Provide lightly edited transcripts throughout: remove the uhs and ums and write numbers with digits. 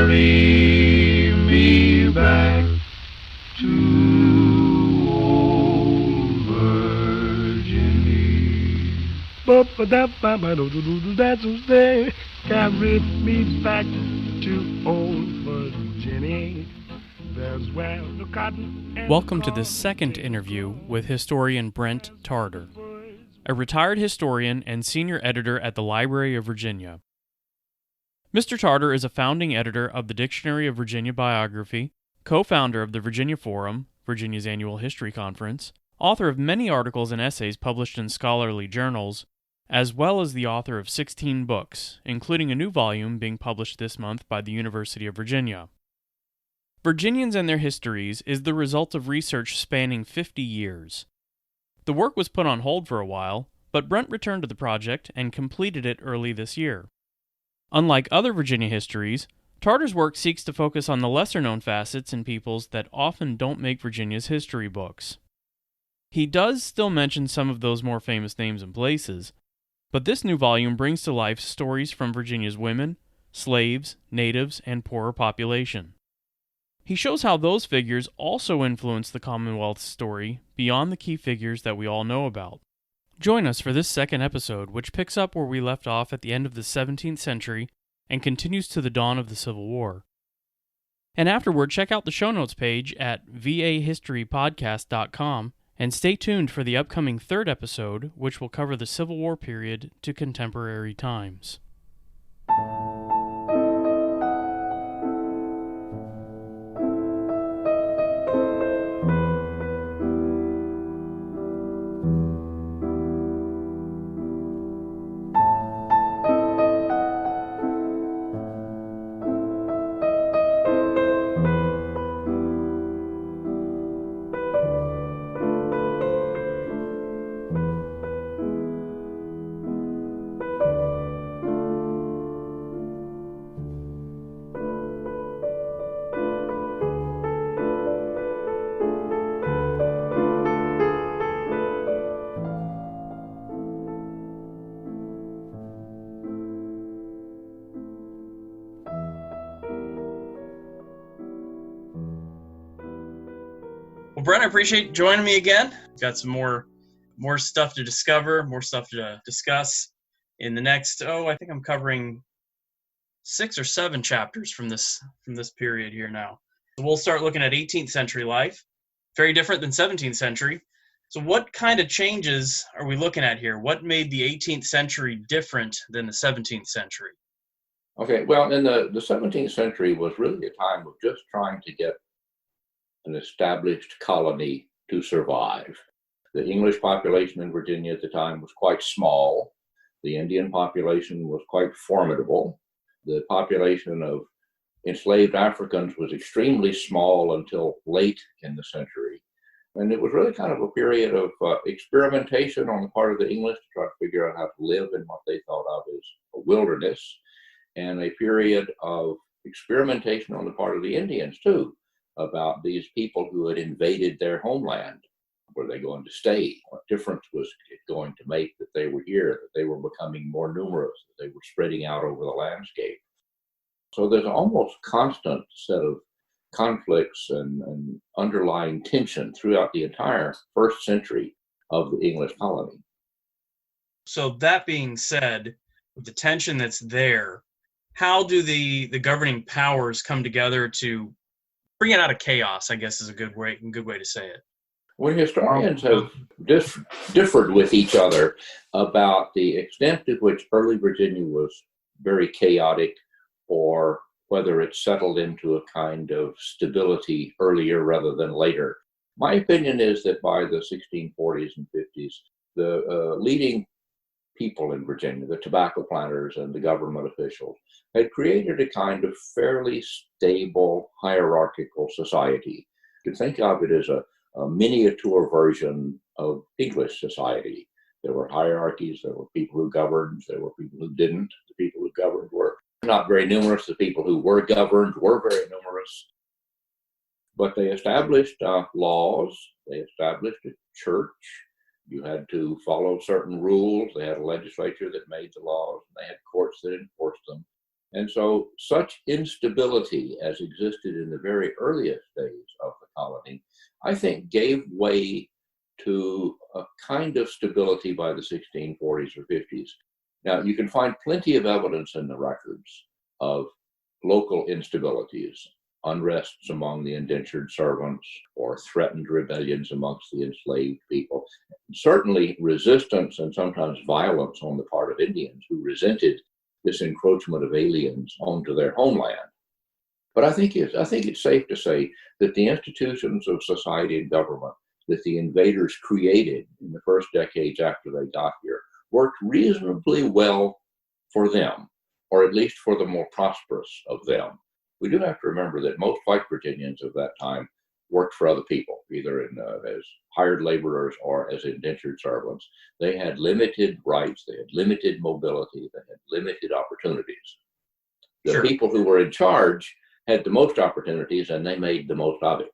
Carry me back to old Virginia. Carry me back to old Virginia. There's where the cotton and Welcome to the second interview with historian Brent Tarter, a retired historian and senior editor at the Library of Virginia. Mr. Tarter is a founding editor of the Dictionary of Virginia Biography, co-founder of the Virginia Forum, Virginia's annual history conference, author of many articles and essays published in scholarly journals, as well as the author of 16 books, including a new volume being published this month by the University of Virginia. Virginians and Their Histories is the result of research spanning 50 years. The work was put on hold for a while, but Brent returned to the project and completed it early this year. Unlike other Virginia histories, Tarter's work seeks to focus on the lesser-known facets and peoples that often don't make Virginia's history books. He does still mention some of those more famous names and places, but this new volume brings to life stories from Virginia's women, slaves, natives, and poorer population. He shows how those figures also influence the Commonwealth's story beyond the key figures that we all know about. Join us for this second episode, which picks up where we left off at the end of the 17th century and continues to the dawn of the Civil War. And afterward, check out the show notes page at vahistorypodcast.com and stay tuned for the upcoming third episode, which will cover the Civil War period to contemporary times. Well, Brent, I appreciate you joining me again. Got some more stuff to discover, more stuff to discuss in the next, I think I'm covering 6 or 7 chapters from this period here now. So we'll start looking at 18th century life, very different than 17th century. So what kind of changes are we looking at here? What made the 18th century different than the 17th century? Okay, well, in the 17th century was really a time of just trying to get an established colony to survive. The English population in Virginia at the time was quite small. The Indian population was quite formidable. The population of enslaved Africans was extremely small until late in the century. And it was really kind of a period of experimentation on the part of the English to try to figure out how to live in what they thought of as a wilderness, and a period of experimentation on the part of the Indians too, about these people who had invaded their homeland. Were they going to stay? What difference was it going to make that they were here, that they were becoming more numerous, that they were spreading out over the landscape? So there's an almost constant set of conflicts and underlying tension throughout the entire first century of the English colony. So that being said, with the tension that's there, how do the governing powers come together to bring it out of chaos, I guess is a good way to say it? Well, historians have differed with each other about the extent to which early Virginia was very chaotic, or whether it settled into a kind of stability earlier rather than later. My opinion is that by the 1640s and 50s, the leading people in Virginia, the tobacco planters and the government officials, had created a kind of fairly stable hierarchical society. You can think of it as a miniature version of English society. There were hierarchies, there were people who governed, there were people who didn't. The people who governed were not very numerous, the people who were governed were very numerous. But they established laws, they established a church. You had to follow certain rules. They had a legislature that made the laws, and they had courts that enforced them. And so such instability as existed in the very earliest days of the colony, I think gave way to a kind of stability by the 1640s or 50s. Now, you can find plenty of evidence in the records of local instabilities, unrests among the indentured servants, or threatened rebellions amongst the enslaved people. Certainly resistance and sometimes violence on the part of Indians who resented this encroachment of aliens onto their homeland. But I think it's safe to say that the institutions of society and government that the invaders created in the first decades after they got here worked reasonably well for them, or at least for the more prosperous of them. We do have to remember that most white Virginians of that time worked for other people, either as hired laborers or as indentured servants. They had limited rights, they had limited mobility, they had limited opportunities. The people who were in charge had the most opportunities, and they made the most of it.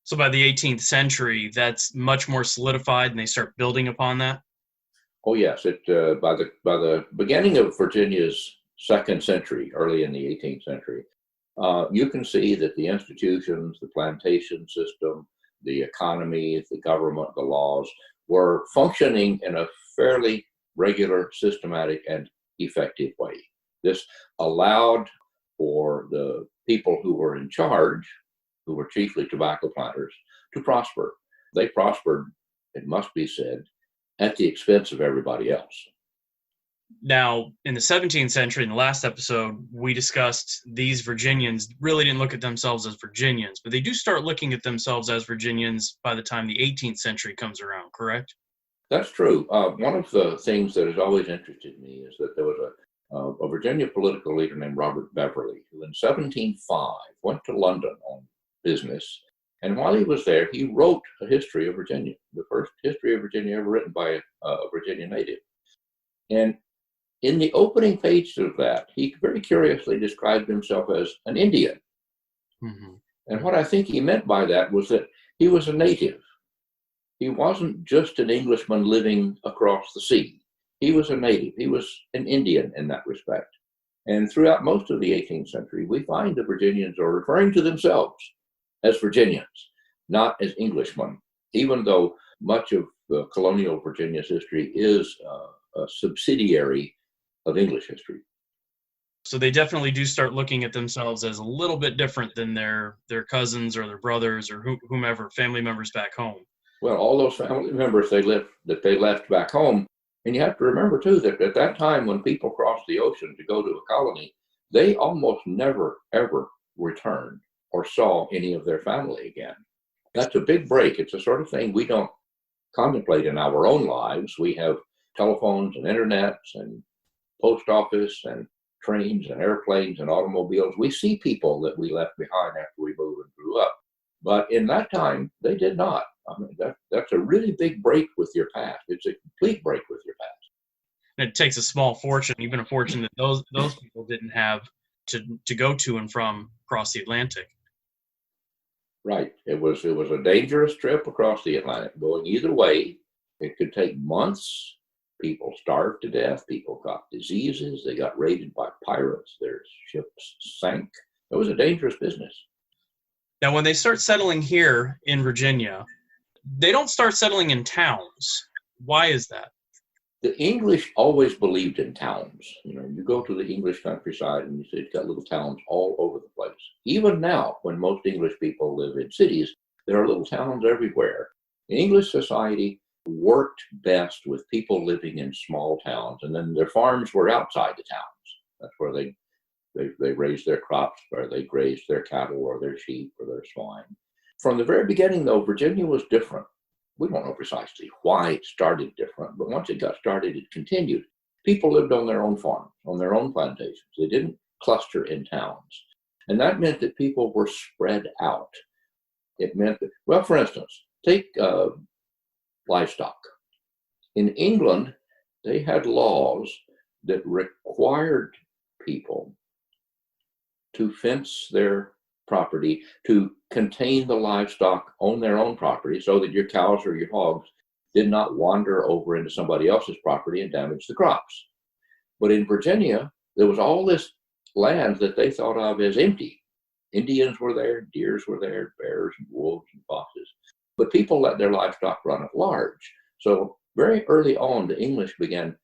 So by the 18th century, that's much more solidified, and they start building upon that? Oh yes, by the beginning of Virginia's second century, early in the 18th century, you can see that the institutions, the plantation system, the economy, the government, the laws were functioning in a fairly regular, systematic, and effective way. This allowed for the people who were in charge, who were chiefly tobacco planters, to prosper. They prospered, it must be said, at the expense of everybody else. Now, in the 17th century, in the last episode, we discussed these Virginians really didn't look at themselves as Virginians, but they do start looking at themselves as Virginians by the time the 18th century comes around, correct? That's true. One of the things that has always interested me is that there was a Virginia political leader named Robert Beverly, who in 1705 went to London on business. And while he was there, he wrote a history of Virginia, the first history of Virginia ever written by a Virginia native. And in the opening pages of that, he very curiously described himself as an Indian. Mm-hmm. And what I think he meant by that was that he was a native. He wasn't just an Englishman living across the sea. He was a native. He was an Indian in that respect. And throughout most of the 18th century, we find the Virginians are referring to themselves as Virginians, not as Englishmen, even though much of colonial Virginia's history is a subsidiary of English history. So they definitely do start looking at themselves as a little bit different than their cousins or their brothers or whomever, family members back home. Well, all those family members they left back home. And you have to remember, too, that at that time when people crossed the ocean to go to a colony, they almost never, ever returned or saw any of their family again. That's a big break. It's the sort of thing we don't contemplate in our own lives. We have telephones and internets and post office and trains and airplanes and automobiles. We see people that we left behind after we moved and grew up. But in that time, they did not. I mean, that's a really big break with your past. It's a complete break with your past. And it takes a small fortune, even a fortune that those people didn't have to go to and from across the Atlantic. Right. It was a dangerous trip across the Atlantic, going either way. It could take months. People starved to death. People got diseases. They got raided by pirates. Their ships sank. It was a dangerous business. Now, when they start settling here in Virginia, they don't start settling in towns. Why is that? The English always believed in towns. You know, you go to the English countryside and you see it's got little towns all over the place. Even now, when most English people live in cities, there are little towns everywhere. English society worked best with people living in small towns, and then their farms were outside the towns. That's where they raised their crops, where they grazed their cattle or their sheep or their swine. From the very beginning, though, Virginia was different. We don't know precisely why it started different, but once it got started, it continued. People lived on their own farms, on their own plantations. They didn't cluster in towns. And that meant that people were spread out. It meant that, well, for instance, take livestock. In England, they had laws that required people to fence their property, to contain the livestock on their own property so that your cows or your hogs did not wander over into somebody else's property and damage the crops. But in Virginia, there was all this land that they thought of as empty. Indians were there, deers were there, bears and wolves and foxes, but people let their livestock run at large. So very early on, the English began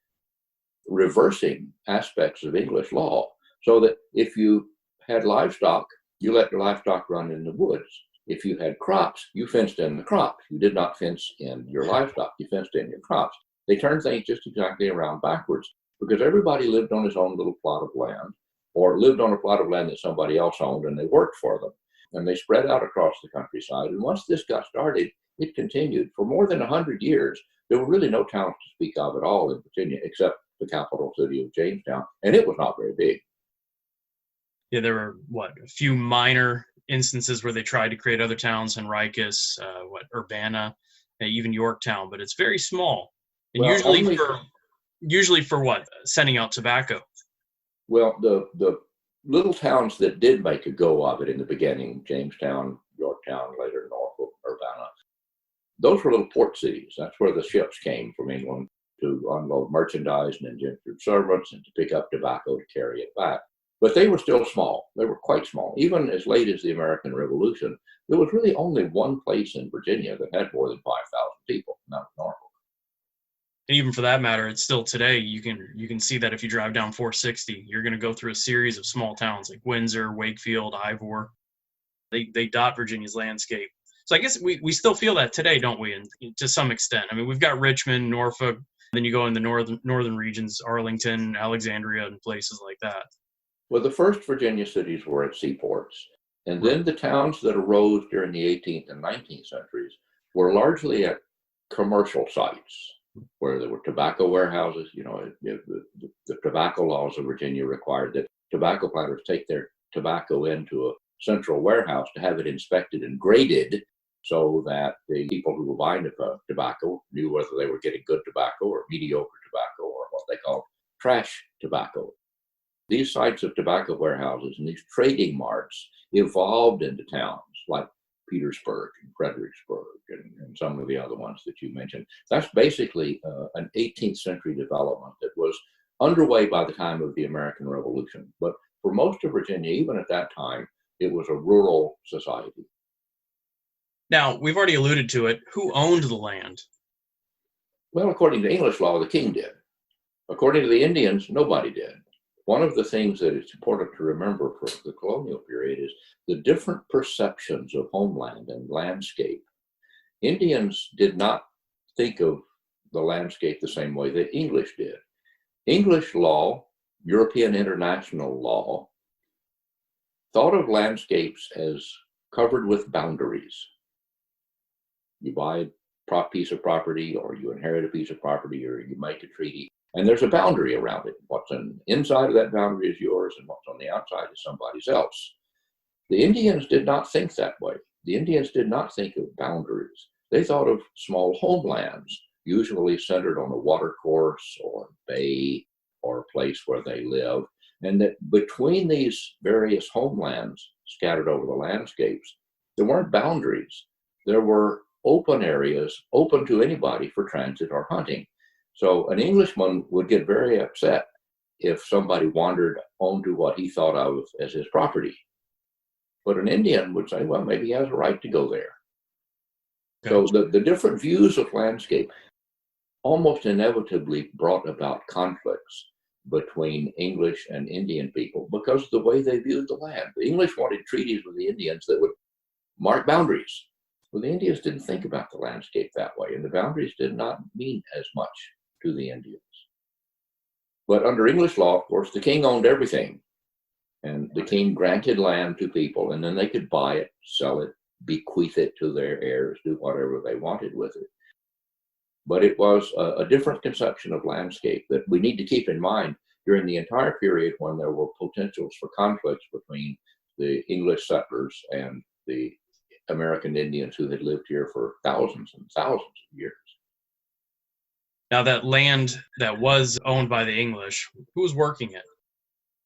reversing aspects of English law, so that if you had livestock, you let your livestock run in the woods. If you had crops, you fenced in the crops. You did not fence in your livestock, you fenced in your crops. They turned things just exactly around backwards, because everybody lived on his own little plot of land, or lived on a plot of land that somebody else owned, and they worked for them. And they spread out across the countryside. And once this got started, it continued. For more than 100 years, there were really no towns to speak of at all in Virginia, except the capital city of Jamestown, and it was not very big. Yeah, there were a few minor instances where they tried to create other towns, Henricus, Urbana, even Yorktown, but it's very small. And Well, usually for what? Sending out tobacco. Well, the little towns that did make a go of it in the beginning, Jamestown, Yorktown, later Norfolk, Urbana, those were little port cities. That's where the ships came from England to unload merchandise and indentured servants and to pick up tobacco to carry it back. But they were still small. They were quite small. Even as late as the American Revolution, there was really only one place in Virginia that had more than 5,000 people, and that was Norfolk. And even for that matter, it's still today, you can see that if you drive down 460, you're going to go through a series of small towns like Windsor, Wakefield, Ivor. They dot Virginia's landscape. So I guess we still feel that today, don't we? And to some extent. I mean, we've got Richmond, Norfolk, then you go in the northern regions, Arlington, Alexandria, and places like that. Well, the first Virginia cities were at seaports. And then the towns that arose during the 18th and 19th centuries were largely at commercial sites where there were tobacco warehouses. You know, the tobacco laws of Virginia required that tobacco planters take their tobacco into a central warehouse to have it inspected and graded so that the people who were buying the tobacco knew whether they were getting good tobacco or mediocre tobacco or what they call trash tobacco. These sites of tobacco warehouses and these trading marts evolved into towns like Petersburg and Fredericksburg and some of the other ones that you mentioned. That's basically an 18th century development that was underway by the time of the American Revolution. But for most of Virginia, even at that time, it was a rural society. Now, we've already alluded to it. Who owned the land? Well, according to English law, the king did. According to the Indians, nobody did. One of the things that is important to remember for the colonial period is the different perceptions of homeland and landscape. Indians did not think of the landscape the same way that English did. English law, European international law, thought of landscapes as covered with boundaries. You buy a piece of property, or you inherit a piece of property, or you make a treaty, and there's a boundary around it. What's on the inside of that boundary is yours, and what's on the outside is somebody else. The Indians did not think that way. The Indians did not think of boundaries. They thought of small homelands, usually centered on a watercourse or a bay or a place where they live, and that between these various homelands scattered over the landscapes, there weren't boundaries. There were open areas open to anybody for transit or hunting. So an Englishman would get very upset if somebody wandered onto what he thought of as his property. But an Indian would say, well, maybe he has a right to go there. So the different views of landscape almost inevitably brought about conflicts between English and Indian people because of the way they viewed the land. The English wanted treaties with the Indians that would mark boundaries. Well, the Indians didn't think about the landscape that way, and the boundaries did not mean as much to the Indians. But under English law, of course, the king owned everything. And the king granted land to people, and then they could buy it, sell it, bequeath it to their heirs, do whatever they wanted with it. But it was a different conception of landscape that we need to keep in mind during the entire period when there were potentials for conflicts between the English settlers and the American Indians who had lived here for thousands and thousands of years. Now, that land that was owned by the English, who was working it?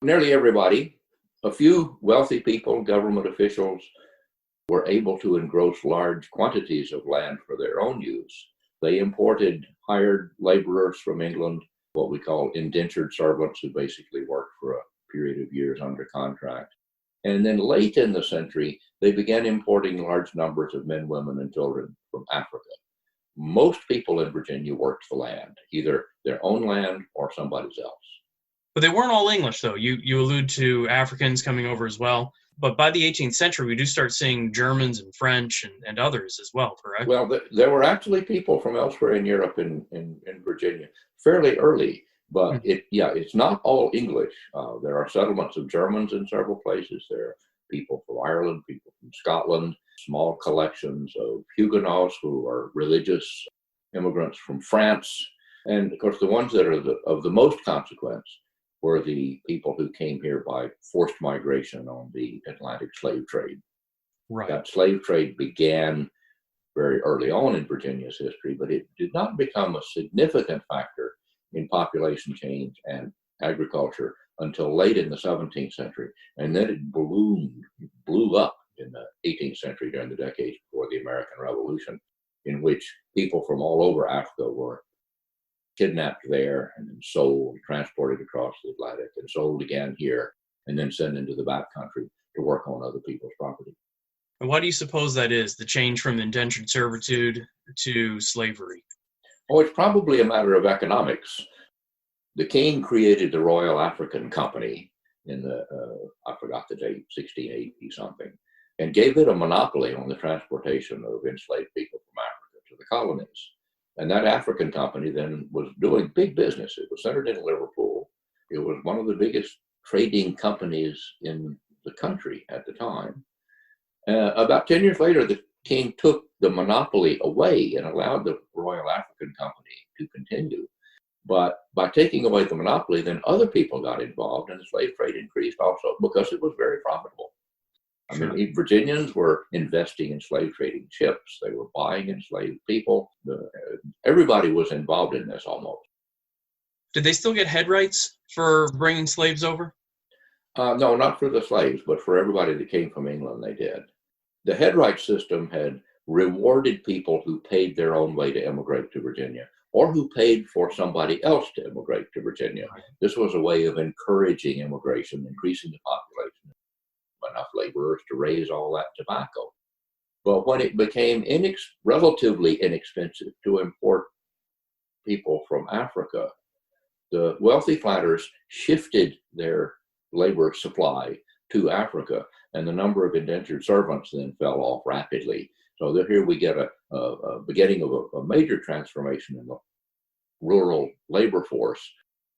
Nearly everybody. A few wealthy people, government officials, were able to engross large quantities of land for their own use. They imported hired laborers from England, what we call indentured servants, who basically worked for a period of of years under contract. And then late in the century, they began importing large numbers of men, women, and children from Africa. Most people in Virginia worked the land, either their own land or somebody's else. But they weren't all English, though. You allude to Africans coming over as well. But by the 18th century, we do start seeing Germans and French and others as well, correct? Well, there were actually people from elsewhere in Europe in Virginia fairly early, but it's not all English. There are settlements of Germans in several places. There are people from Ireland, people from Scotland, small collections of Huguenots who are religious immigrants from France. And of course, the ones that are of the most consequence were the people who came here by forced migration on the Atlantic slave trade. Right. That slave trade began very early on in Virginia's history, but it did not become a significant factor in population change and agriculture until late in the 17th century. And then it blew up in the 18th century during the decades before the American Revolution, in which people from all over Africa were kidnapped there and then sold, transported across the Atlantic and sold again here, and then sent into the back country to work on other people's property. And why do you suppose that is, the change from indentured servitude to slavery? Oh, it's probably a matter of economics. The king created the Royal African Company in the, I forgot the date, 1680 something, and gave it a monopoly on the transportation of enslaved people from Africa to the colonies. And that African company then was doing big business. It was centered in Liverpool. It was one of the biggest trading companies in the country at the time. About 10 years later, the king took the monopoly away and allowed the Royal African Company to continue. But by taking away the monopoly, then other people got involved and the slave trade increased also because it was very profitable. I mean, Virginians were investing in slave trading ships. They were buying enslaved people. Everybody was involved in this almost. Did they still get head rights for bringing slaves over? No, not for the slaves, but for everybody that came from England, they did. The head rights system had rewarded people who paid their own way to immigrate to Virginia, or who paid for somebody else to immigrate to Virginia. This was a way of encouraging immigration, increasing the population, enough laborers to raise all that tobacco. But when it became relatively inexpensive to import people from Africa, the wealthy planters shifted their labor supply to Africa, and the number of indentured servants then fell off rapidly. So here we get a beginning of a major transformation in the rural labor force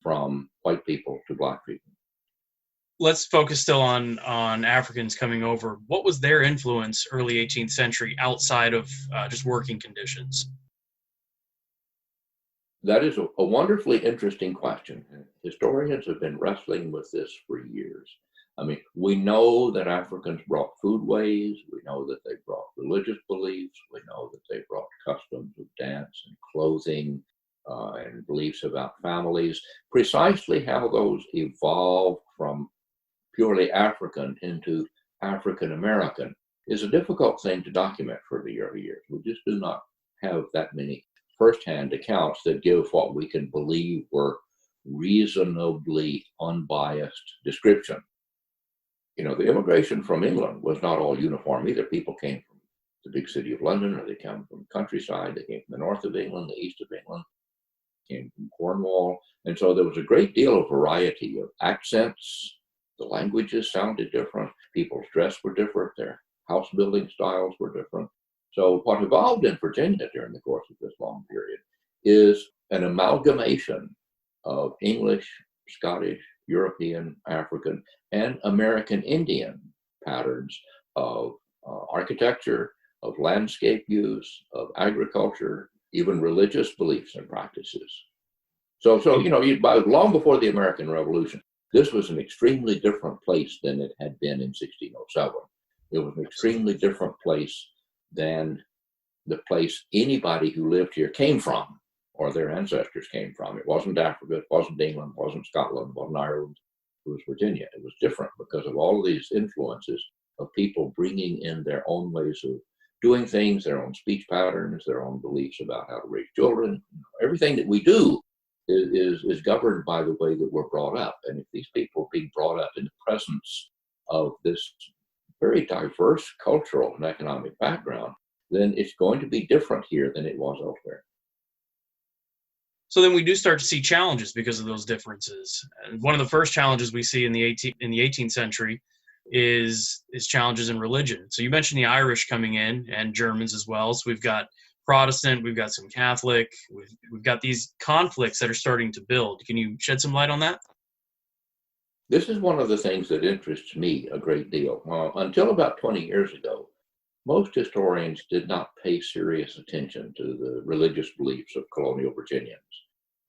from white people to black people. Let's focus still on Africans coming over. What was their influence early 18th century outside of just working conditions? That is a wonderfully interesting question. Historians have been wrestling with this for years. I mean, we know that Africans brought foodways. We know that they brought religious beliefs. We know that they brought customs of dance and clothing and beliefs about families. Precisely how those evolved from purely African into African American is a difficult thing to document for the early years. We just do not have that many firsthand accounts that give what we can believe were reasonably unbiased description. You know, the immigration from England was not all uniform either. People came from the big city of London, or they came from the countryside, they came from the north of England, the east of England, came from Cornwall. And so there was a great deal of variety of accents. The languages sounded different. People's dress were different. Their house building styles were different. So what evolved in Virginia during the course of this long period is an amalgamation of English, Scottish, European, African, and American Indian patterns of architecture, of landscape use, of agriculture, even religious beliefs and practices. So you know, long before the American Revolution, this was an extremely different place than it had been in 1607. It was an extremely different place than the place anybody who lived here came from, or their ancestors came from. It wasn't Africa, it wasn't England, it wasn't Scotland, it wasn't Ireland, it was Virginia. It was different because of all of these influences of people bringing in their own ways of doing things, their own speech patterns, their own beliefs about how to raise children. Everything that we do is governed by the way that we're brought up. And if these people are being brought up in the presence of this very diverse cultural and economic background, then it's going to be different here than it was elsewhere. So then we do start to see challenges because of those differences. And one of the first challenges we see in the 18th century is challenges in religion. So you mentioned the Irish coming in and Germans as well. So we've got Protestant, we've got some Catholic, we've got these conflicts that are starting to build. Can you shed some light on that? This is one of the things that interests me a great deal. Until about 20 years ago, most historians did not pay serious attention to the religious beliefs of colonial Virginians.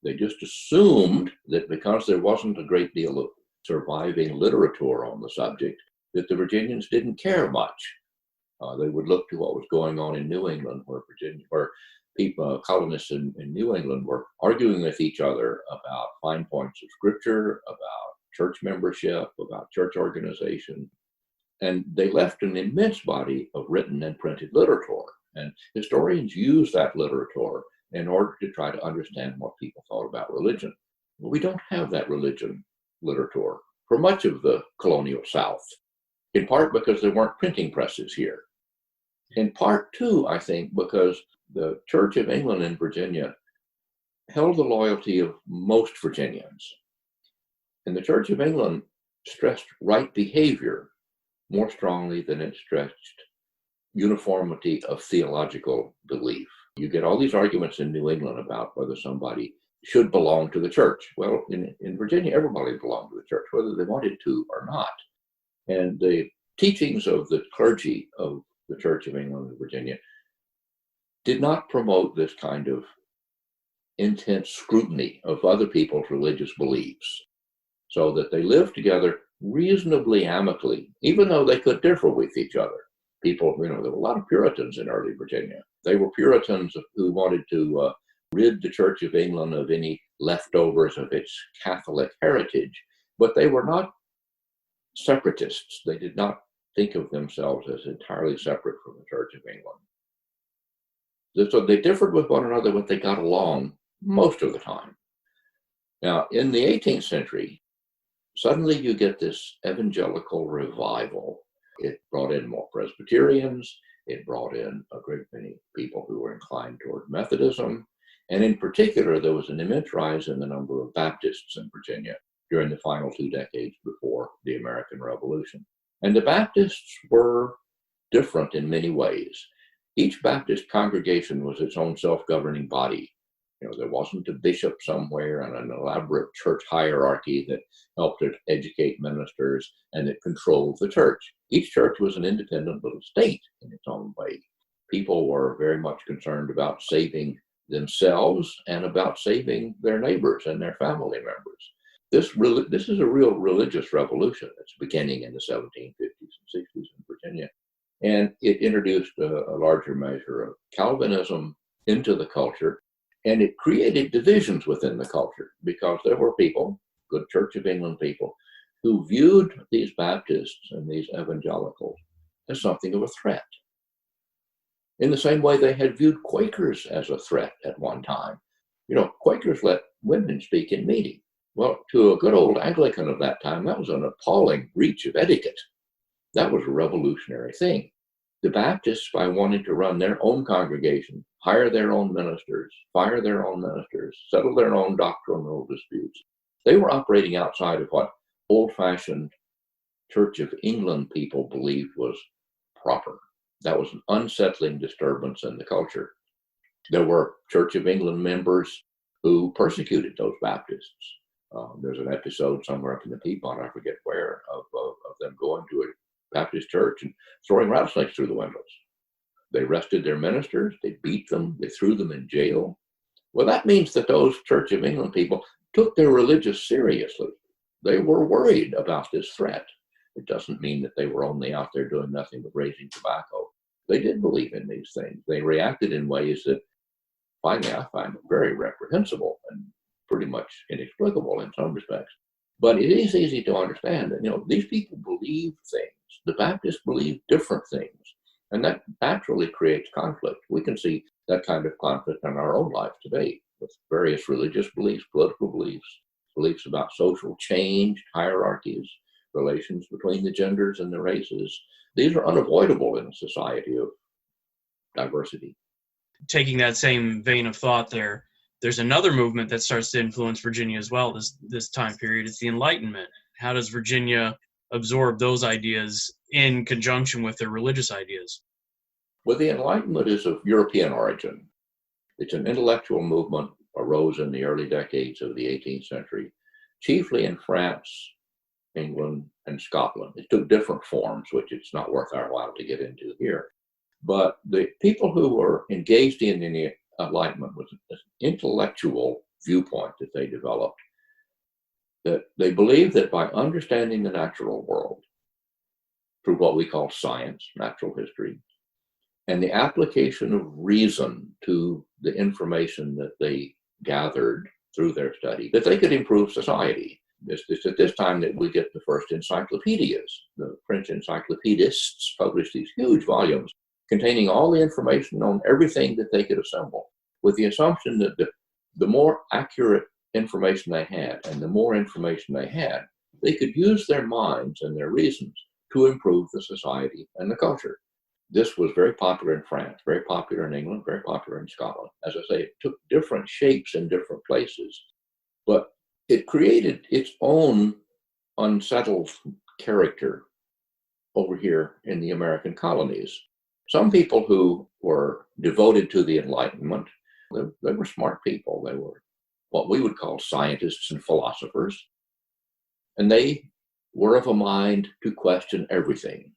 They just assumed that because there wasn't a great deal of surviving literature on the subject, that the Virginians didn't care much. They would look to what was going on in New England, where people, colonists in New England were arguing with each other about fine points of scripture, about church membership, about church organization. And they left an immense body of written and printed literature. And historians use that literature in order to try to understand what people thought about religion. Well, we don't have that religion literature for much of the colonial South, in part because there weren't printing presses here. In part, too, I think, because the Church of England in Virginia held the loyalty of most Virginians. And the Church of England stressed right behavior more strongly than it stressed uniformity of theological belief. You get all these arguments in New England about whether somebody should belong to the church. Well, in Virginia, everybody belonged to the church, whether they wanted to or not. And the teachings of the clergy of the Church of England in Virginia did not promote this kind of intense scrutiny of other people's religious beliefs, so that they lived together reasonably amicably, even though they could differ with each other. People, there were a lot of Puritans in early Virginia. They were Puritans who wanted to rid the Church of England of any leftovers of its Catholic heritage, but they were not separatists. They did not think of themselves as entirely separate from the Church of England. So they differed with one another, but they got along most of the time. Now, in the 18th century, suddenly you get this evangelical revival. It brought in more Presbyterians. It brought in a great many people who were inclined toward Methodism. And in particular, there was an immense rise in the number of Baptists in Virginia during the final 2 decades before the American Revolution. And the Baptists were different in many ways. Each Baptist congregation was its own self-governing body. There wasn't a bishop somewhere and an elaborate church hierarchy that helped to educate ministers and that controlled the church. Each church was an independent little state in its own way. People were very much concerned about saving themselves and about saving their neighbors and their family members. This is a real religious revolution that's beginning in the 1750s and 60s in Virginia. And it introduced a larger measure of Calvinism into the culture. And it created divisions within the culture because there were people, good Church of England people, who viewed these Baptists and these evangelicals as something of a threat. In the same way they had viewed Quakers as a threat at one time. Quakers let women speak in meeting. Well, to a good old Anglican of that time, that was an appalling breach of etiquette. That was a revolutionary thing. The Baptists, by wanting to run their own congregation, hire their own ministers, fire their own ministers, settle their own doctrinal disputes, they were operating outside of what old-fashioned Church of England people believed was proper. That was an unsettling disturbance in the culture. There were Church of England members who persecuted those Baptists. There's an episode somewhere up in the Piedmont, I forget where, of them going to a Baptist church and throwing rattlesnakes through the windows. They arrested their ministers, they beat them, they threw them in jail. Well, that means that those Church of England people took their religious seriously. They were worried about this threat. It doesn't mean that they were only out there doing nothing but raising tobacco. They did believe in these things. They reacted in ways that finally I find very reprehensible and pretty much inexplicable in some respects. But it is easy to understand that, these people believe things. The Baptists believe different things, and that naturally creates conflict. We can see that kind of conflict in our own life today. with various religious beliefs, political beliefs, beliefs about social change, hierarchies, relations between the genders and the races. These are unavoidable in a society of diversity. Taking that same vein of thought there's another movement that starts to influence Virginia as well this time period. It's the Enlightenment. How does Virginia absorb those ideas in conjunction with their religious ideas? Well, the Enlightenment is of European origin. It's an intellectual movement, arose in the early decades of the 18th century, chiefly in France, England, and Scotland. It took different forms, which it's not worth our while to get into here. But the people who were engaged in the Enlightenment was an intellectual viewpoint that they developed, that they believed that by understanding the natural world through what we call science, natural history, and the application of reason to the information that they gathered through their study, that they could improve society. It's at this time that we get the first encyclopedias. The French encyclopedists published these huge volumes containing all the information on everything that they could assemble, with the assumption that the more accurate information they had and the more information they had, they could use their minds and their reasons to improve the society and the culture. This was very popular in France, very popular in England, very popular in Scotland. As I say, it took different shapes in different places, but it created its own unsettled character over here in the American colonies. Some people who were devoted to the Enlightenment, they were smart people. They were what we would call scientists and philosophers, and they were of a mind to question everything.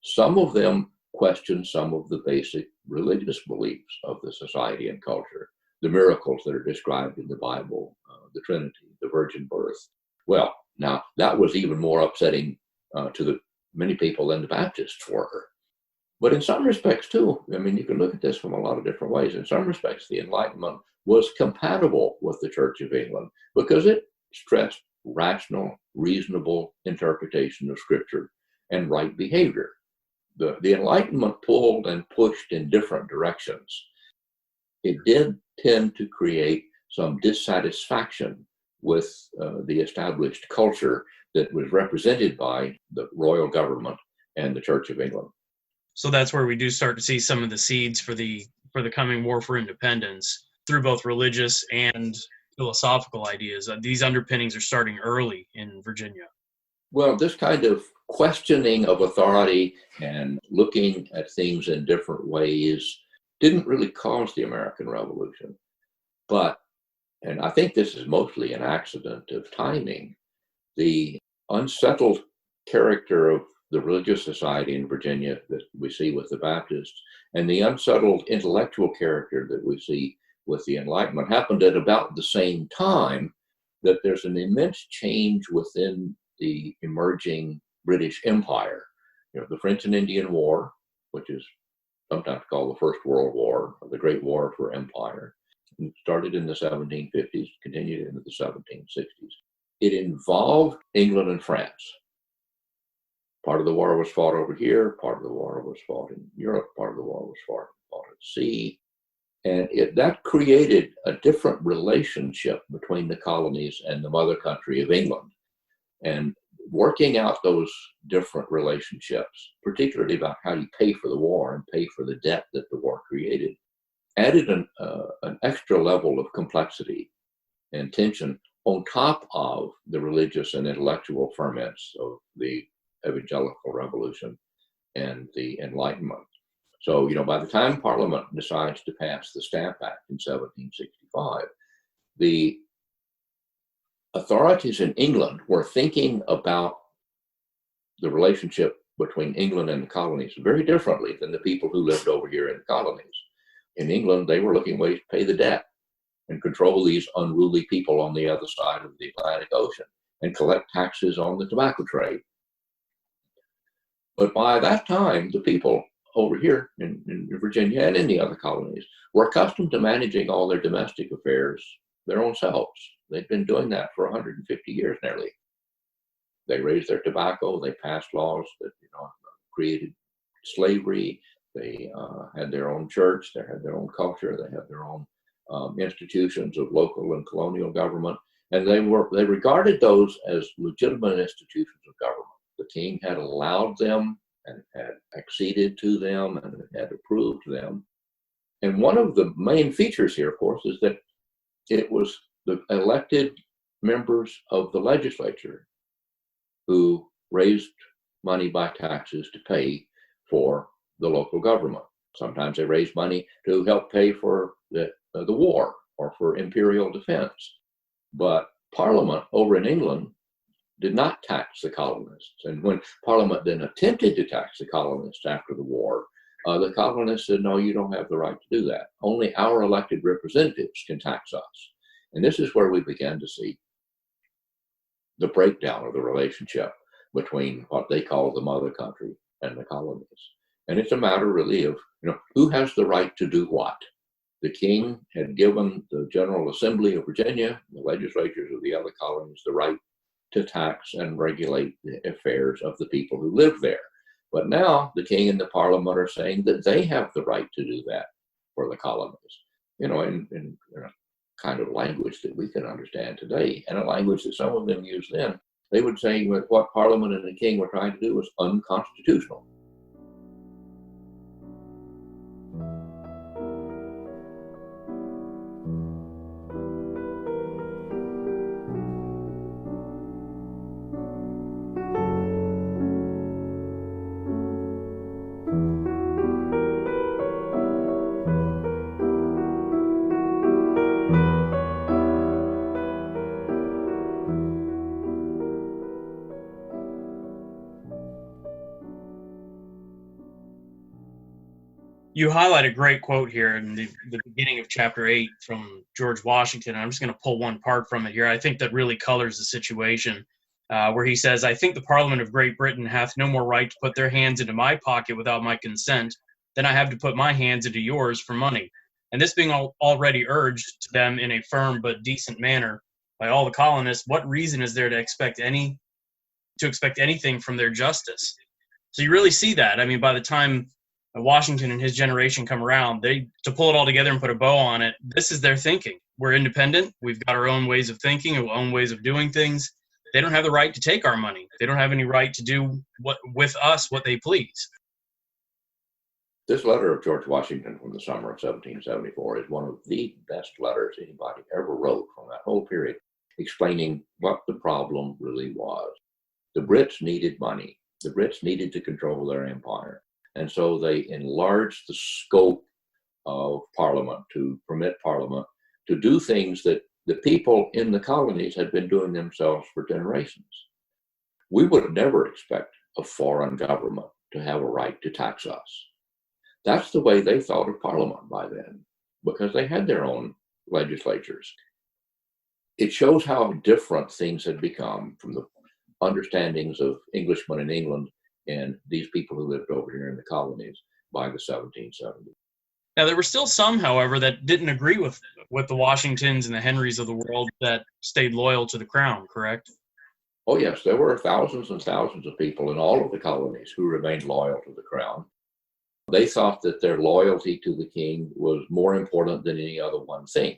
Some of them questioned some of the basic religious beliefs of the society and culture, the miracles that are described in the Bible, the Trinity, the virgin birth. Well, now that was even more upsetting to the many people than the Baptists were. But in some respects too, I mean, you can look at this from a lot of different ways. In some respects, the Enlightenment was compatible with the Church of England because it stressed rational, reasonable interpretation of Scripture and right behavior. The Enlightenment pulled and pushed in different directions. It did tend to create some dissatisfaction with the established culture that was represented by the royal government and the Church of England. So that's where we do start to see some of the seeds for the coming war for independence through both religious and philosophical ideas. These underpinnings are starting early in Virginia. Well, this kind of questioning of authority and looking at things in different ways didn't really cause the American Revolution. But, and I think this is mostly an accident of timing, the unsettled character of the religious society in Virginia that we see with the Baptists and the unsettled intellectual character that we see with the Enlightenment happened at about the same time that there's an immense change within the emerging British Empire. You know, the French and Indian War, which is sometimes called the First World War, or the Great War for Empire, it started in the 1750s, continued into the 1760s. It involved England and France. Part of the war was fought over here, part of the war was fought in Europe, part of the war was fought at sea. And that created a different relationship between the colonies and the mother country of England. And working out those different relationships, particularly about how you pay for the war and pay for the debt that the war created, added an extra level of complexity and tension on top of the religious and intellectual ferments of the evangelical revolution and the Enlightenment. So, by the time Parliament decides to pass the Stamp Act in 1765, the authorities in England were thinking about the relationship between England and the colonies very differently than the people who lived over here in the colonies. In England, they were looking ways to pay the debt and control these unruly people on the other side of the Atlantic Ocean and collect taxes on the tobacco trade. But by that time, the people over here in Virginia and in the other colonies were accustomed to managing all their domestic affairs their own selves. They'd been doing that for 150 years nearly. They raised their tobacco, they passed laws that created slavery, they had their own church, they had their own culture, they had their own institutions of local and colonial government, and they regarded those as legitimate institutions of government. The king had allowed them and had acceded to them and had approved them. And one of the main features here, of course, is that it was the elected members of the legislature who raised money by taxes to pay for the local government. Sometimes they raised money to help pay for the war or for imperial defense. But Parliament over in England did not tax the colonists. And when Parliament then attempted to tax the colonists after the war, the colonists said, no, you don't have the right to do that. Only our elected representatives can tax us. And this is where we began to see the breakdown of the relationship between what they call the mother country and the colonies. And it's a matter really of, who has the right to do what? The king had given the General Assembly of Virginia, the legislatures of the other colonies, the right to tax and regulate the affairs of the people who live there. But now the king and the parliament are saying that they have the right to do that for the colonies, in a kind of language that we can understand today, and a language that some of them used then. They would say that what parliament and the king were trying to do was unconstitutional. You highlight a great quote here in the beginning of chapter 8 from George Washington. I'm just going to pull one part from it here. I think that really colors the situation, where he says, I think the Parliament of Great Britain hath no more right to put their hands into my pocket without my consent than I have to put my hands into yours for money. And this being already urged to them in a firm but decent manner by all the colonists, what reason is there to expect anything from their justice? So you really see that. I mean, by the time Washington and his generation come around, to pull it all together and put a bow on it, this is their thinking. We're independent. We've got our own ways of thinking, our own ways of doing things. They don't have the right to take our money. They don't have any right to do with us what they please. This letter of George Washington from the summer of 1774 is one of the best letters anybody ever wrote from that whole period, explaining what the problem really was. The Brits needed money. The Brits needed to control their empire. And so they enlarged the scope of Parliament to permit Parliament to do things that the people in the colonies had been doing themselves for generations. We would never expect a foreign government to have a right to tax us. That's the way they thought of Parliament by then, because they had their own legislatures. It shows how different things had become from the understandings of Englishmen in England and these people who lived over here in the colonies by the 1770s. Now, there were still some, however, that didn't agree with the Washingtons and the Henrys of the world that stayed loyal to the crown, correct? Oh, yes, there were thousands and thousands of people in all of the colonies who remained loyal to the crown. They thought that their loyalty to the king was more important than any other one thing.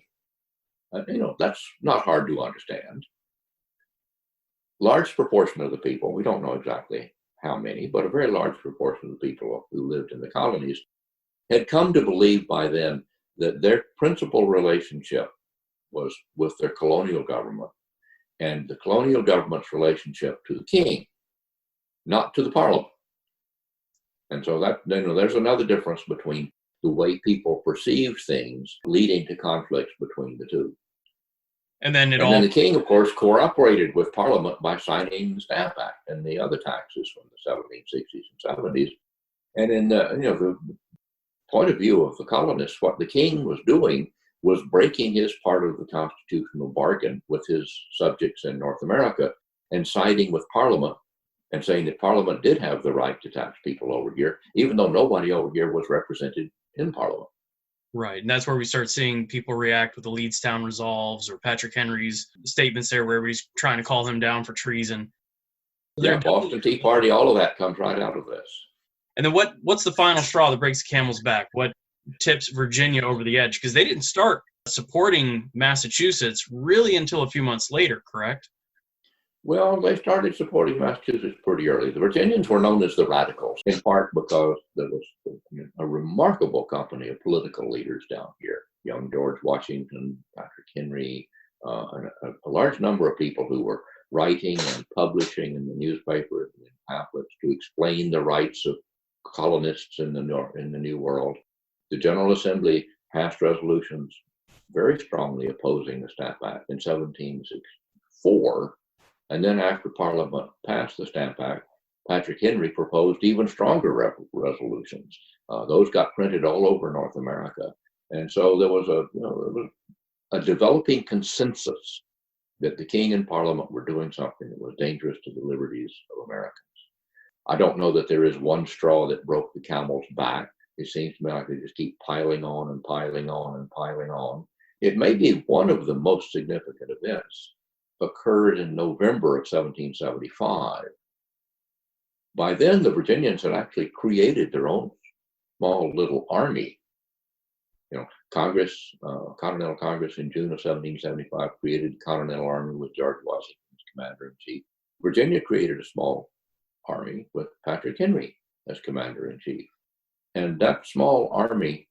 That's not hard to understand. Large proportion of the people, we don't know exactly how many, but a very large proportion of the people who lived in the colonies had come to believe by then that their principal relationship was with their colonial government and the colonial government's relationship to the king, not to the parliament. And so that, there's another difference between the way people perceive things leading to conflicts between the two. And then the king, of course, cooperated with Parliament by signing the Stamp Act and the other taxes from the 1760s and 70s. And in the point of view of the colonists, what the king was doing was breaking his part of the constitutional bargain with his subjects in North America and siding with Parliament and saying that Parliament did have the right to tax people over here, even though nobody over here was represented in Parliament. Right, and that's where we start seeing people react with the Leedstown Resolves or Patrick Henry's statements there where everybody's trying to call him down for treason. Yeah, Boston Tea Party, all of that comes right out of this. And then what's the final straw that breaks the camel's back? What tips Virginia over the edge? Because they didn't start supporting Massachusetts really until a few months later, correct? Well, they started supporting Massachusetts pretty early. The Virginians were known as the Radicals, in part because there was a remarkable company of political leaders down here. Young George Washington, Patrick Henry, and a large number of people who were writing and publishing in the newspapers and pamphlets to explain the rights of colonists in the New World. The General Assembly passed resolutions very strongly opposing the Stamp Act in 1764. And then after Parliament passed the Stamp Act, Patrick Henry proposed even stronger resolutions. Those got printed all over North America. And so there was a developing consensus that the King and Parliament were doing something that was dangerous to the liberties of Americans. I don't know that there is one straw that broke the camel's back. It seems to me like they just keep piling on and piling on and piling on. It may be one of the most significant events occurred in November of 1775. By then, the Virginians had actually created their own small little army. Continental Congress in June of 1775 created the Continental Army with George Washington as commander-in-chief. Virginia created a small army with Patrick Henry as commander-in-chief. And that small army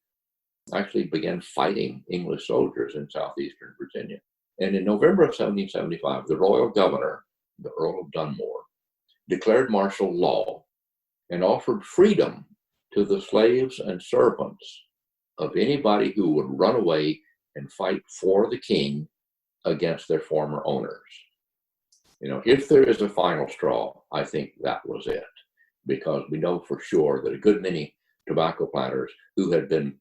actually began fighting English soldiers in southeastern Virginia. And in November of 1775, the royal governor, the Earl of Dunmore, declared martial law and offered freedom to the slaves and servants of anybody who would run away and fight for the king against their former owners. If there is a final straw, I think that was it, because we know for sure that a good many tobacco planters who had been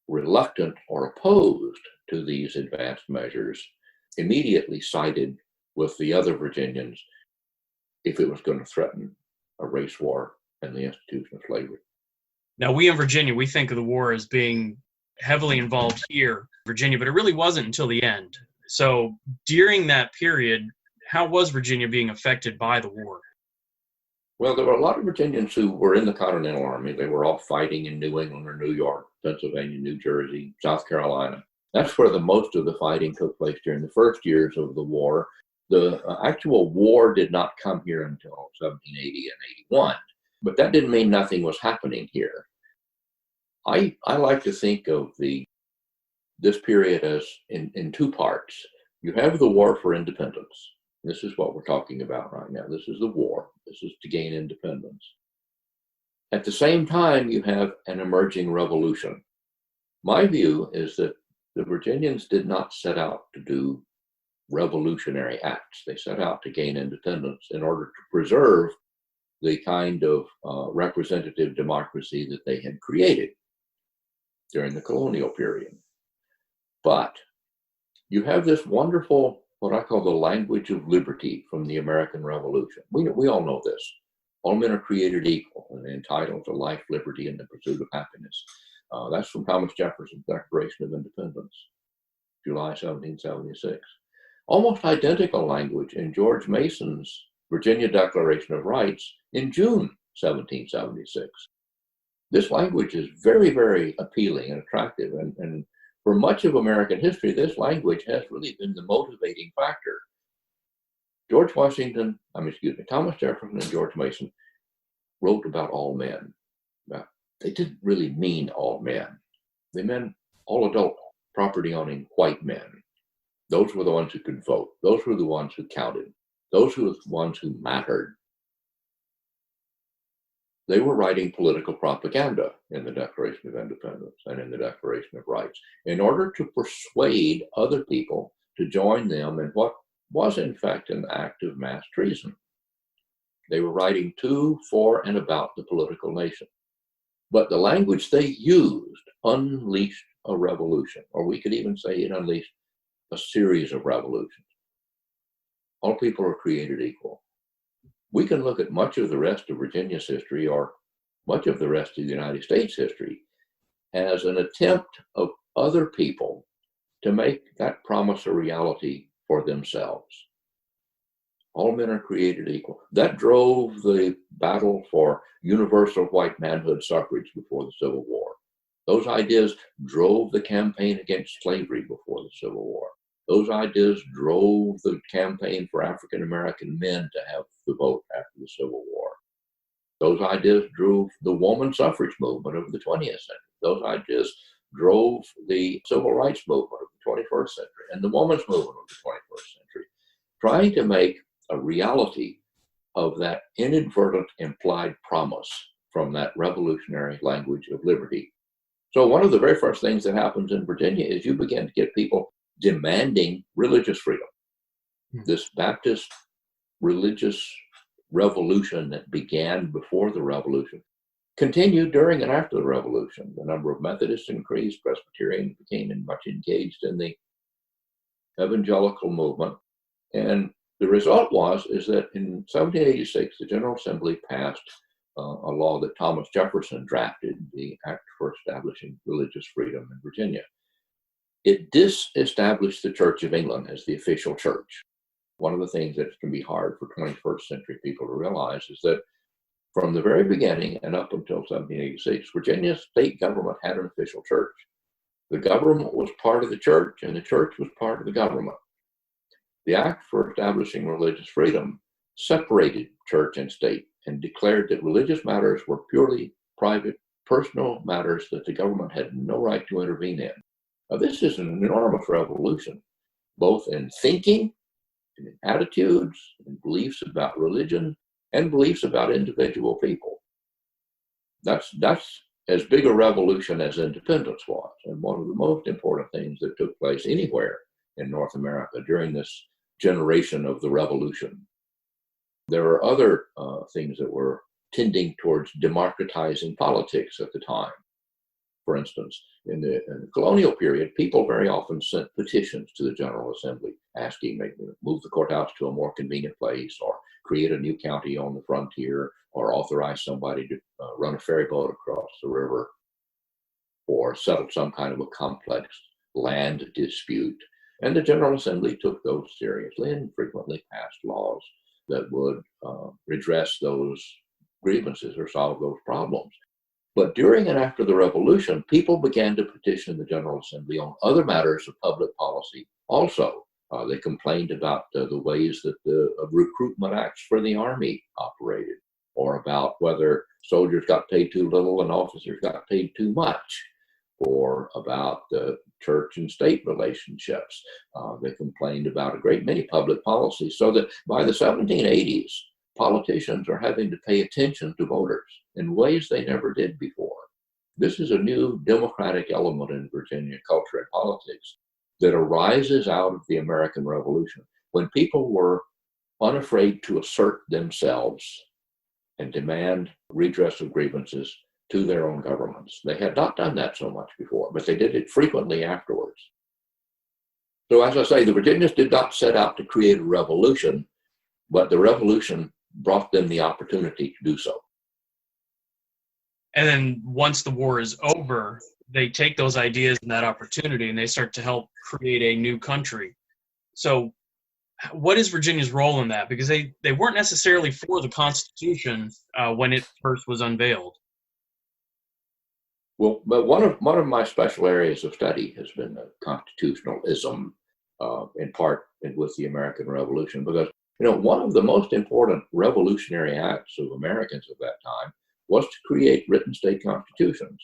reluctant or opposed to these advanced measures immediately sided with the other Virginians if it was going to threaten a race war and the institution of slavery. Now, we in Virginia, we think of the war as being heavily involved here in Virginia, but it really wasn't until the end. So during that period, how was Virginia being affected by the war? Well, there were a lot of Virginians who were in the Continental Army. They were all fighting in New England or New York, Pennsylvania, New Jersey, South Carolina. That's where the most of the fighting took place during the first years of the war. The actual war did not come here until 1780 and 81, but that didn't mean nothing was happening here. I like to think of this period as in two parts. You have the war for independence. This is what we're talking about right now. This is the war. This is to gain independence. At the same time, you have an emerging revolution. My view is that the Virginians did not set out to do revolutionary acts. They set out to gain independence in order to preserve the kind of representative democracy that they had created during the colonial period. But you have this wonderful, what I call the language of liberty from the American Revolution. We all know this. All men are created equal and entitled to life, liberty, and the pursuit of happiness. That's from Thomas Jefferson's Declaration of Independence, July 1776. Almost identical language in George Mason's Virginia Declaration of Rights in June 1776. This language is very, very appealing and attractive. And for much of American history, this language has really been the motivating factor. Thomas Jefferson and George Mason wrote about all men. Now, they didn't really mean all men. They meant all adult property-owning white men. Those were the ones who could vote. Those were the ones who counted. Those were the ones who mattered. They were writing political propaganda in the Declaration of Independence and in the Declaration of Rights in order to persuade other people to join them in what was in fact an act of mass treason. They were writing to, for, and about the political nation. But the language they used unleashed a revolution, or we could even say it unleashed a series of revolutions. All people are created equal. We can look at much of the rest of Virginia's history, or much of the rest of the United States history, as an attempt of other people to make that promise a reality for themselves. All men are created equal. That drove the battle for universal white manhood suffrage before the Civil War. Those ideas drove the campaign against slavery before the Civil War. Those ideas drove the campaign for African American men to have the vote after the Civil War. Those ideas drove the woman suffrage movement of the 20th century. Those ideas drove the civil rights movement of the 21st century and the women's movement of the 21st century, trying to make a reality of that inadvertent implied promise from that revolutionary language of liberty. So one of the very first things that happens in Virginia is you begin to get people demanding religious freedom. This Baptist religious revolution that began before the Revolution continued during and after the Revolution. The number of Methodists increased, Presbyterians became much engaged in the evangelical movement. And the result is that in 1786, the General Assembly passed a law that Thomas Jefferson drafted, the Act for Establishing Religious Freedom in Virginia. It disestablished the Church of England as the official church. One of the things that can be hard for 21st century people to realize is that from the very beginning and up until 1786, Virginia's state government had an official church. The government was part of the church, and the church was part of the government. The Act for Establishing Religious Freedom separated church and state and declared that religious matters were purely private, personal matters that the government had no right to intervene in. Now, this is an enormous revolution, both in thinking, in attitudes, and beliefs about religion, and beliefs about individual people. That's as big a revolution as independence was, and one of the most important things that took place anywhere in North America during this generation of the Revolution. There are other things that were tending towards democratizing politics at the time. For instance, in the colonial period, people very often sent petitions to the General Assembly asking maybe move the courthouse to a more convenient place, or create a new county on the frontier, or authorize somebody to run a ferry boat across the river, or settle some kind of a complex land dispute. And the General Assembly took those seriously and frequently passed laws that would redress those grievances or solve those problems. But during and after the Revolution, people began to petition the General Assembly on other matters of public policy also. They complained about the ways that the recruitment acts for the Army operated, or about whether soldiers got paid too little and officers got paid too much, or about the church and state relationships. They complained about a great many public policies, so that by the 1780s, politicians are having to pay attention to voters in ways they never did before. This is a new democratic element in Virginia culture and politics that arises out of the American Revolution, when people were unafraid to assert themselves and demand redress of grievances to their own governments. They had not done that so much before, but they did it frequently afterwards. So as I say, the Virginians did not set out to create a revolution, but the revolution brought them the opportunity to do so. And then once the war is over, they take those ideas and that opportunity and they start to help create a new country. So what is Virginia's role in that? Because they weren't necessarily for the Constitution when it first was unveiled. Well, but one of my special areas of study has been constitutionalism, in part with the American Revolution, because one of the most important revolutionary acts of Americans of that time was to create written state constitutions.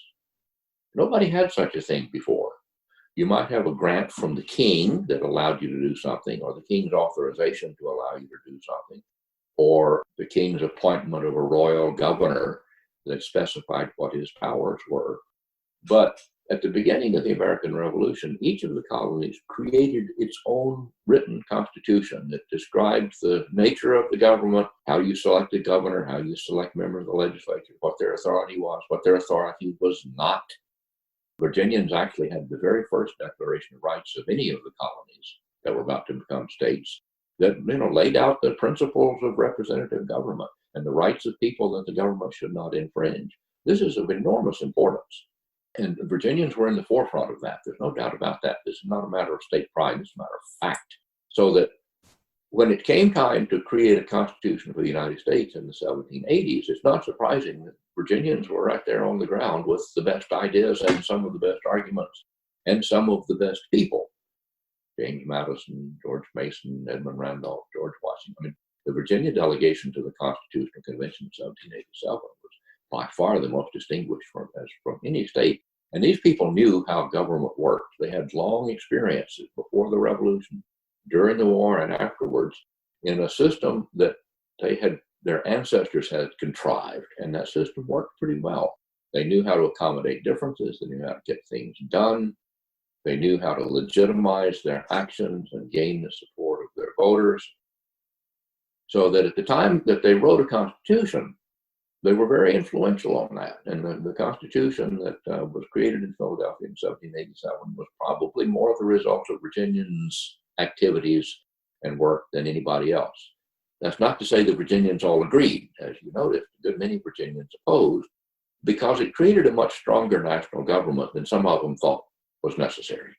Nobody had such a thing before. You might have a grant from the king that allowed you to do something, or the king's authorization to allow you to do something, or the king's appointment of a royal governor that specified what his powers were. But at the beginning of the American Revolution, each of the colonies created its own written constitution that described the nature of the government, how you select a governor, how you select members of the legislature, what their authority was, what their authority was not. Virginians actually had the very first Declaration of Rights of any of the colonies that were about to become states that laid out the principles of representative government and the rights of people that the government should not infringe. This is of enormous importance. And the Virginians were in the forefront of that. There's no doubt about that. This is not a matter of state pride. It's a matter of fact. So that when it came time to create a constitution for the United States in the 1780s, it's not surprising that Virginians were right there on the ground with the best ideas and some of the best arguments and some of the best people. James Madison, George Mason, Edmund Randolph, George Washington. I mean, the Virginia delegation to the Constitutional Convention of 1787 was by far the most distinguished from any state. And these people knew how government worked. They had long experiences before the Revolution, during the war, and afterwards in a system that their ancestors had contrived, and that system worked pretty well. They knew how to accommodate differences. They knew how to get things done. They knew how to legitimize their actions and gain the support of their voters. So that at the time that they wrote a constitution, they were very influential on that. And the Constitution that was created in Philadelphia in 1787 was probably more the result of Virginians' activities and work than anybody else. That's not to say the Virginians all agreed. As you noticed, a good many Virginians opposed because it created a much stronger national government than some of them thought was necessary.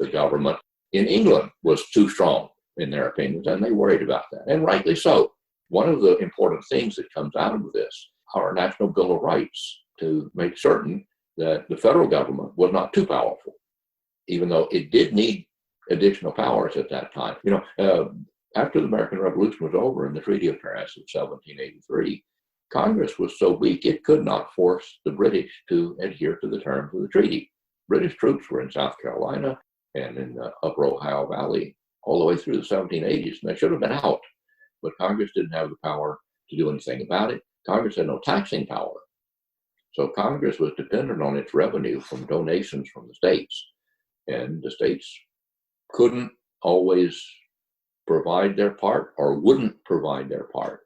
The government in England was too strong in their opinions, and they worried about that, and rightly so. One of the important things that comes out of this are a National Bill of Rights to make certain that the federal government was not too powerful, even though it did need additional powers at that time. After the American Revolution was over and the Treaty of Paris of 1783, Congress was so weak it could not force the British to adhere to the terms of the treaty. British troops were in South Carolina and in the upper Ohio Valley all the way through the 1780s, and they should have been out. But Congress didn't have the power to do anything about it. Congress had no taxing power. So Congress was dependent on its revenue from donations from the states. And the states couldn't always provide their part or wouldn't provide their part.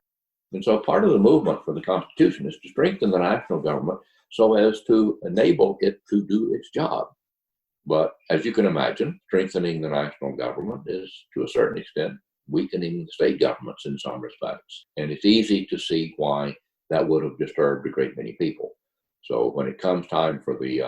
And so part of the movement for the Constitution is to strengthen the national government so as to enable it to do its job. But as you can imagine, strengthening the national government is, to a certain extent, weakening the state governments in some respects. And it's easy to see why that would have disturbed a great many people. So when it comes time for the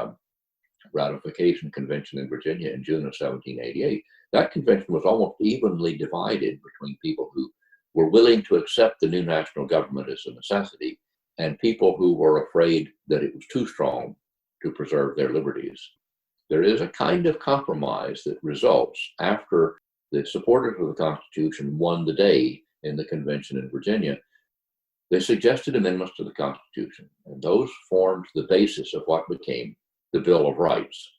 ratification convention in Virginia in June of 1788, that convention was almost evenly divided between people who were willing to accept the new national government as a necessity and people who were afraid that it was too strong to preserve their liberties. There is a kind of compromise that results after the supporters of the Constitution won the day in the convention in Virginia. They suggested amendments to the Constitution, and those formed the basis of what became the Bill of Rights.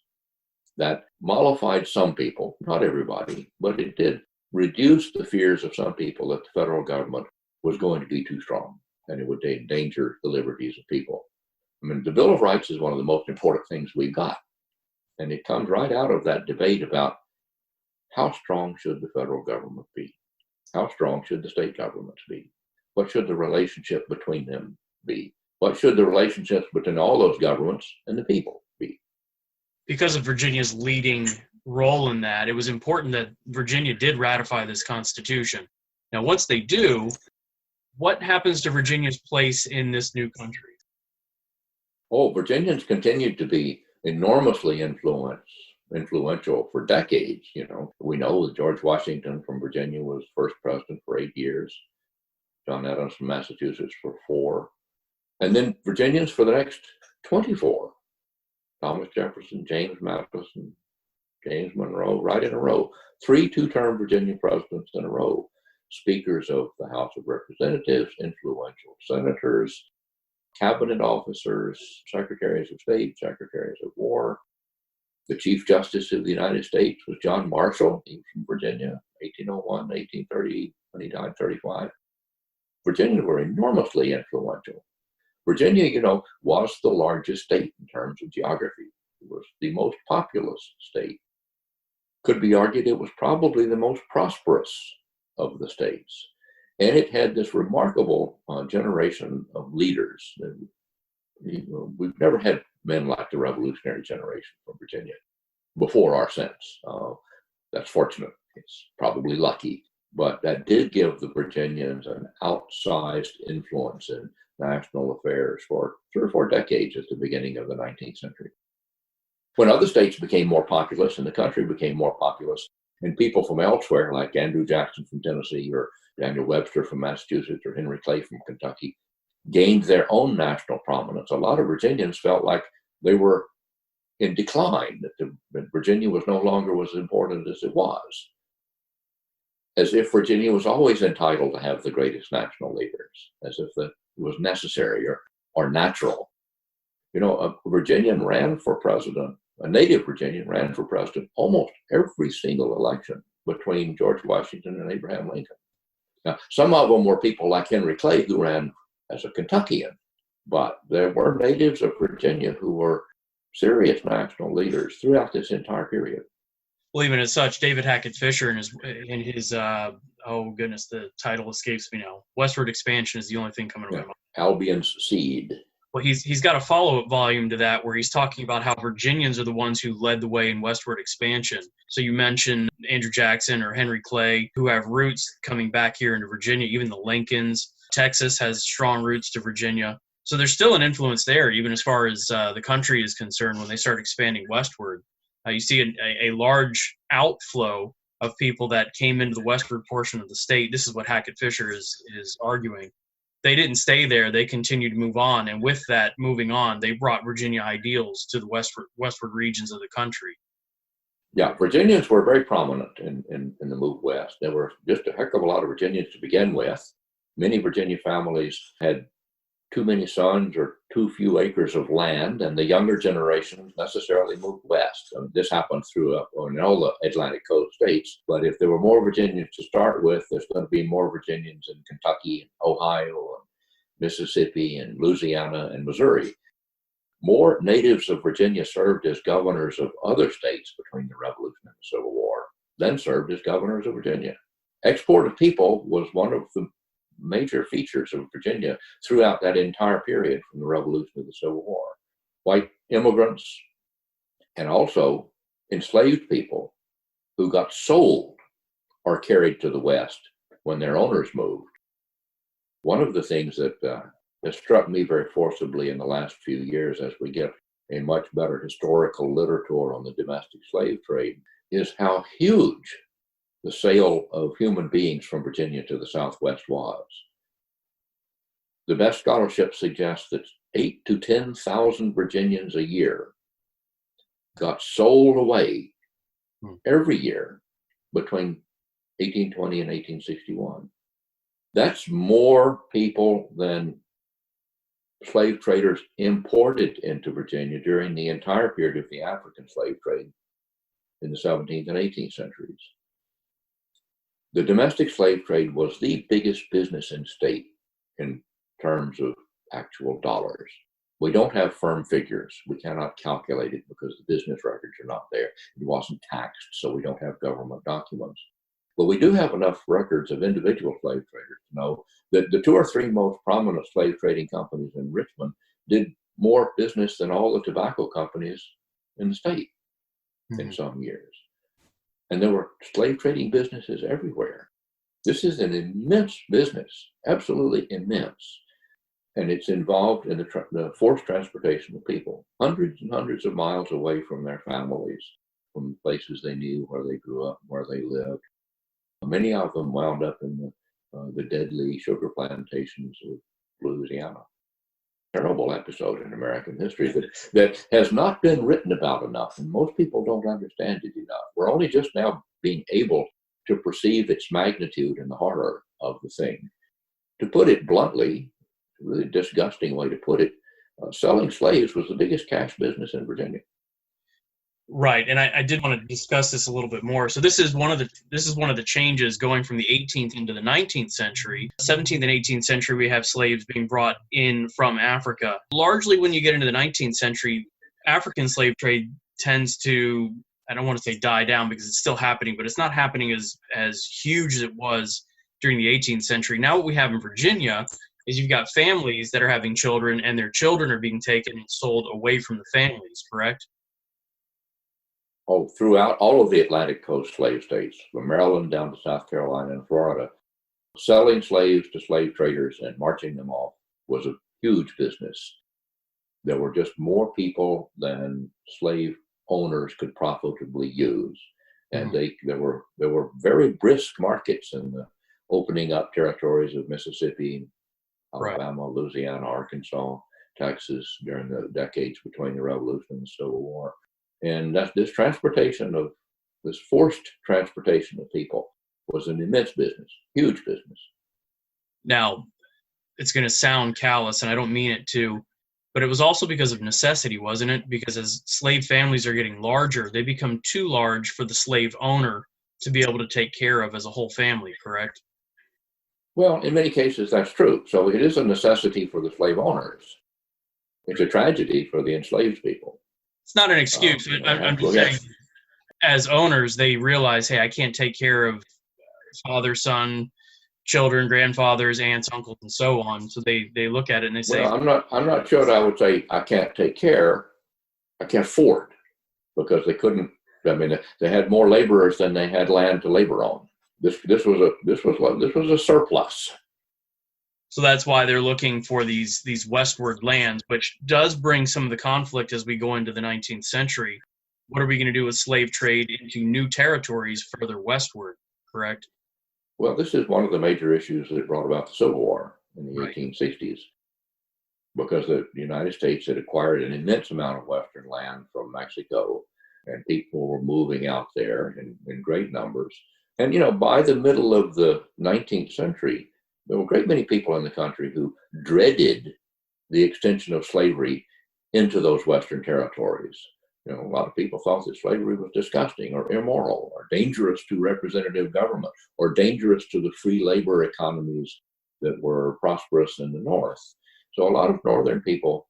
That mollified some people, not everybody, but it did reduce the fears of some people that the federal government was going to be too strong and it would endanger the liberties of people. I mean, the Bill of Rights is one of the most important things we've got. And it comes right out of that debate about how strong should the federal government be? How strong should the state governments be? What should the relationship between them be? What should the relationships between all those governments and the people be? Because of Virginia's leading role in that, it was important that Virginia did ratify this Constitution. Now, once they do, what happens to Virginia's place in this new country? Oh, Virginians continued to be enormously influential for decades. We know that George Washington from Virginia was first president for 8 years, John Adams from Massachusetts for 4, and then Virginians for the next 24. Thomas Jefferson, James Madison, James Monroe, right in a row. 3 two-term Virginia presidents in a row. Speakers of the House of Representatives, influential senators, cabinet officers, secretaries of state, secretaries of war. The Chief Justice of the United States was John Marshall. He was from Virginia, 1801, 1830, when he died, 35. Virginians were enormously influential. Virginia, was the largest state in terms of geography. It was the most populous state. Could be argued it was probably the most prosperous of the states. And it had this remarkable generation of leaders. We've never had men like the Revolutionary generation from Virginia before our sense. That's fortunate. It's probably lucky. But that did give the Virginians an outsized influence in national affairs for 3 or 4 decades at the beginning of the 19th century. When other states became more populous and the country became more populous, And people from elsewhere, like Andrew Jackson from Tennessee or Daniel Webster from Massachusetts or Henry Clay from Kentucky, gained their own national prominence. A lot of Virginians felt like they were in decline, that Virginia was no longer as important as it was, as if Virginia was always entitled to have the greatest national leaders, as if it was necessary or natural. A Virginian ran for president, a native Virginian ran for president almost every single election between George Washington and Abraham Lincoln. Now, some of them were people like Henry Clay, who ran as a Kentuckian, but there were natives of Virginia who were serious national leaders throughout this entire period. Well, even as such, David Hackett Fisher in his oh goodness, the title escapes me now. Westward Expansion is the only thing coming to my mind. Albion's Seed. Well, he's got a follow-up volume to that where he's talking about how Virginians are the ones who led the way in westward expansion. So you mentioned Andrew Jackson or Henry Clay, who have roots coming back here into Virginia, even the Lincolns. Texas has strong roots to Virginia. So there's still an influence there, even as far as the country is concerned when they start expanding westward. You see a large outflow of people that came into the westward portion of the state. This is what Hackett Fisher is arguing. They didn't stay there. They continued to move on. And with that moving on, they brought Virginia ideals to the westward regions of the country. Yeah, Virginians were very prominent in the move west. There were just a heck of a lot of Virginians to begin with. Many Virginia families had too many sons or too few acres of land, and the younger generation necessarily moved west. This happened throughout in all the Atlantic coast states, but if there were more Virginians to start with, there's going to be more Virginians in Kentucky and Ohio and Mississippi and Louisiana and Missouri. More natives of Virginia served as governors of other states between the Revolution and the Civil War than served as governors of Virginia. Export of people was one of the major features of Virginia throughout that entire period from the Revolution to the Civil War. White immigrants and also enslaved people who got sold or carried to the West when their owners moved. One of the things that has struck me very forcibly in the last few years as we get a much better historical literature on the domestic slave trade is how huge the sale of human beings from Virginia to the Southwest was. The best scholarship suggests that 8,000 to 10,000 Virginians a year got sold away every year between 1820 and 1861. That's more people than slave traders imported into Virginia during the entire period of the African slave trade in the 17th and 18th centuries. The domestic slave trade was the biggest business in state in terms of actual dollars. We don't have firm figures. We cannot calculate it because the business records are not there. It wasn't taxed, so we don't have government documents. But we do have enough records of individual slave traders to know that the two or three most prominent slave trading companies in Richmond did more business than all the tobacco companies in the state in some years. And there were slave trading businesses everywhere. This is an immense business, absolutely immense. And it's involved in the forced transportation of people, hundreds and hundreds of miles away from their families, from places they knew, where they grew up, where they lived. Many of them wound up in the deadly sugar plantations of Louisiana. Terrible episode in American history that has not been written about enough, and most people don't understand it enough. We're only just now being able to perceive its magnitude and the horror of the thing. To put it bluntly, a really disgusting way to put it, selling slaves was the biggest cash business in Virginia. Right, and I did want to discuss this a little bit more. So this is one of the changes going from the 18th into the 19th century. 17th and 18th century, we have slaves being brought in from Africa. Largely, when you get into the 19th century, African slave trade tends to, I don't want to say die down because it's still happening, but it's not happening as huge as it was during the 18th century. Now what we have in Virginia is you've got families that are having children, and their children are being taken and sold away from the families, correct? Throughout all of the Atlantic coast slave states, from Maryland down to South Carolina and Florida, selling slaves to slave traders and marching them off was a huge business. There were just more people than slave owners could profitably use. And there were very brisk markets in the opening up territories of Mississippi, Alabama, Louisiana, Arkansas, Texas during the decades between the Revolution and the Civil War. And this forced transportation of people was an immense business, huge business. Now, it's going to sound callous, and I don't mean it to, but it was also because of necessity, wasn't it? Because as slave families are getting larger, they become too large for the slave owner to be able to take care of as a whole family, correct? Well, in many cases, that's true. So it is a necessity for the slave owners. It's a tragedy for the enslaved people. It's not an excuse. I'm just saying, as owners, they realize, hey, I can't take care of father, son, children, grandfathers, aunts, uncles, and so on. So they look at it and they say, well, I'm not sure that I would say I can't take care. I can't afford, because they couldn't. I mean, they had more laborers than they had land to labor on. This was a surplus. So that's why they're looking for these westward lands, which does bring some of the conflict as we go into the 19th century. What are we going to do with slave trade into new territories further westward, correct? Well, this is one of the major issues that brought about the Civil War in the 1860s, because the United States had acquired an immense amount of western land from Mexico, and people were moving out there in great numbers. And, by the middle of the 19th century, there were a great many people in the country who dreaded the extension of slavery into those western territories. A lot of people thought that slavery was disgusting or immoral or dangerous to representative government or dangerous to the free labor economies that were prosperous in the North. So a lot of Northern people,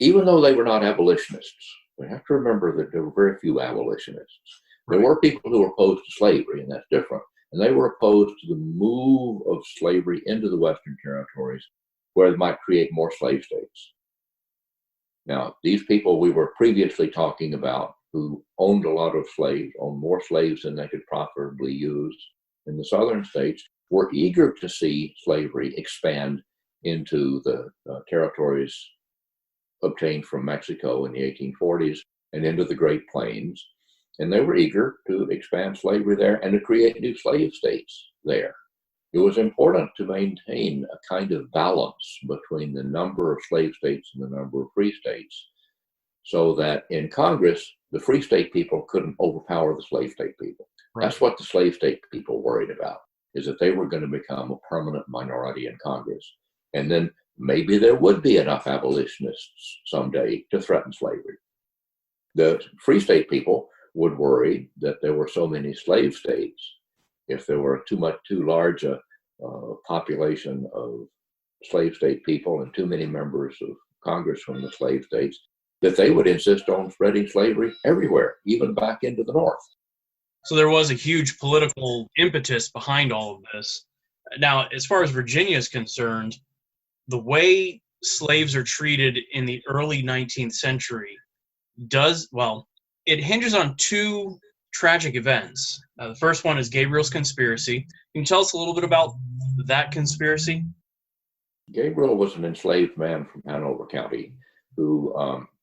even though they were not abolitionists, we have to remember that there were very few abolitionists. There were people who were opposed to slavery, and that's different. And they were opposed to the move of slavery into the Western territories, where they might create more slave states. Now, these people we were previously talking about, who owned a lot of slaves, owned more slaves than they could profitably use in the southern states, were eager to see slavery expand into the territories obtained from Mexico in the 1840s and into the Great Plains. And they were eager to expand slavery there and to create new slave states there. It was important to maintain a kind of balance between the number of slave states and the number of free states, so that in Congress, the free state people couldn't overpower the slave state people. Right. That's what the slave state people worried about, is that they were going to become a permanent minority in Congress. And then maybe there would be enough abolitionists someday to threaten slavery. The free state people would worry that there were so many slave states, if there were too large a population of slave state people and too many members of Congress from the slave states, that they would insist on spreading slavery everywhere, even back into the North. So there was a huge political impetus behind all of this. Now, as far as Virginia is concerned, the way slaves are treated in the early 19th century it hinges on two tragic events. The first one is Gabriel's conspiracy. Can you tell us a little bit about that conspiracy? Gabriel was an enslaved man from Hanover County who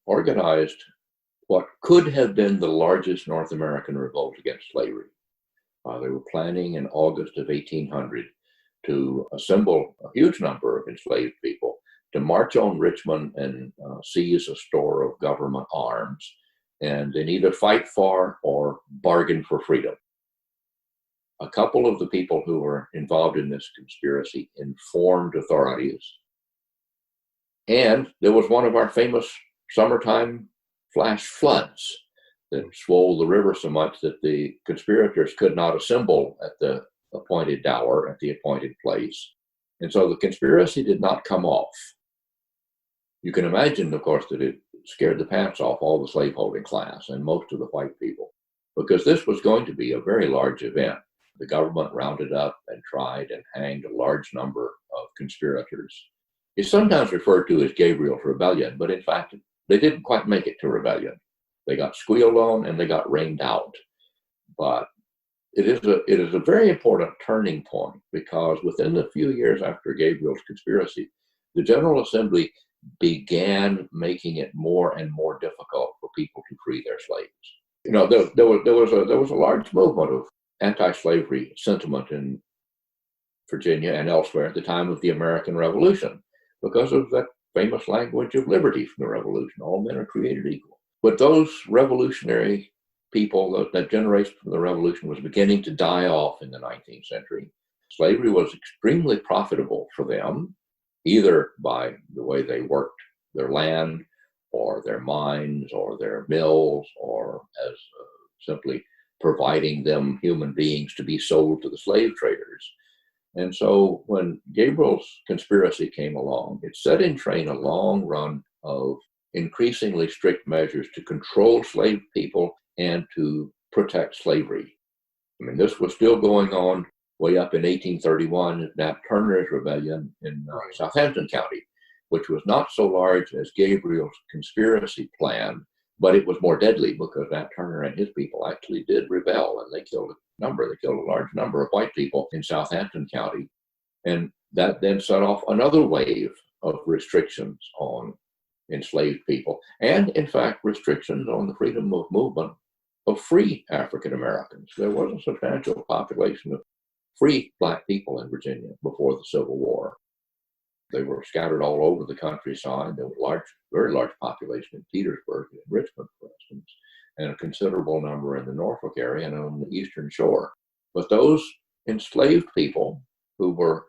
organized what could have been the largest North American revolt against slavery. They were planning in August of 1800 to assemble a huge number of enslaved people to march on Richmond and seize a store of government arms, and then either fight for or bargain for freedom. A couple of the people who were involved in this conspiracy informed authorities, and there was one of our famous summertime flash floods that swole the river so much that the conspirators could not assemble at the appointed hour at the appointed place. And so the conspiracy did not come off. You can imagine, of course, that it scared the pants off all the slaveholding class and most of the white people, because this was going to be a very large event. The government rounded up and tried and hanged a large number of conspirators. It's sometimes referred to as Gabriel's Rebellion, but in fact, they didn't quite make it to rebellion. They got squealed on and they got rained out. But it is a very important turning point, because within the few years after Gabriel's conspiracy, the General Assembly began making it more and more difficult for people to free their slaves. There was a large movement of anti-slavery sentiment in Virginia and elsewhere at the time of the American Revolution because of that famous language of liberty from the Revolution. All men are created equal. But those revolutionary people, that generation from the Revolution was beginning to die off in the 19th century. Slavery was extremely profitable for them, either by the way they worked their land or their mines or their mills, or as simply providing them human beings to be sold to the slave traders. And so when Gabriel's conspiracy came along, it set in train a long run of increasingly strict measures to control slave people and to protect slavery. I mean, this was still going on way up in 1831, Nat Turner's rebellion in Southampton County, which was not so large as Gabriel's conspiracy plan, but it was more deadly because Nat Turner and his people actually did rebel, and they killed a large number of white people in Southampton County. And that then set off another wave of restrictions on enslaved people, and in fact, restrictions on the freedom of movement of free African Americans. There was a substantial population of free Black people in Virginia before the Civil War. They were scattered all over the countryside. There was a very large population in Petersburg and Richmond, for instance, and a considerable number in the Norfolk area and on the Eastern Shore. But those enslaved people who were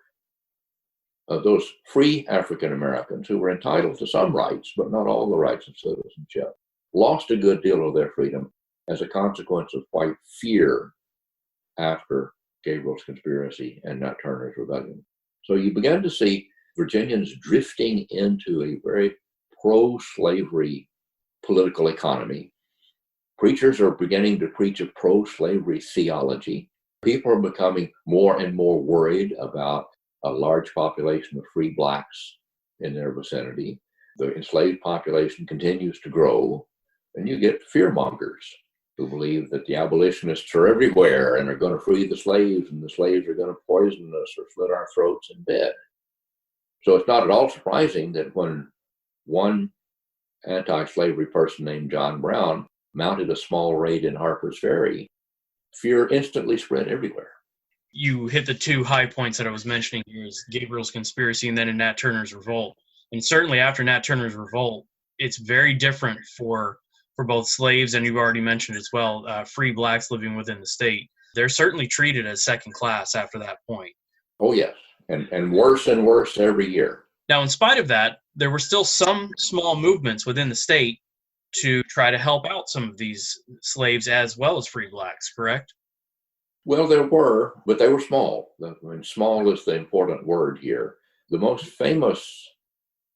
those free African Americans who were entitled to some rights, but not all the rights of citizenship, lost a good deal of their freedom as a consequence of white fear after Gabriel's conspiracy and Nat Turner's rebellion. So you began to see Virginians drifting into a very pro-slavery political economy. Preachers are beginning to preach a pro-slavery theology. People are becoming more and more worried about a large population of free Blacks in their vicinity. The enslaved population continues to grow, and you get fearmongers who believe that the abolitionists are everywhere and are going to free the slaves, and the slaves are going to poison us or slit our throats in bed. So it's not at all surprising that when one anti-slavery person named John Brown mounted a small raid in Harper's Ferry, fear instantly spread everywhere. You hit the two high points that I was mentioning here, is Gabriel's conspiracy and then in Nat Turner's revolt. And certainly after Nat Turner's revolt, it's very different for both slaves, and you've already mentioned as well, free Blacks living within the state. They're certainly treated as second class after that point. Oh, yes. And worse every year. Now, in spite of that, there were still some small movements within the state to try to help out some of these slaves as well as free Blacks, correct? Well, there were, but they were small. I mean, small is the important word here. The most famous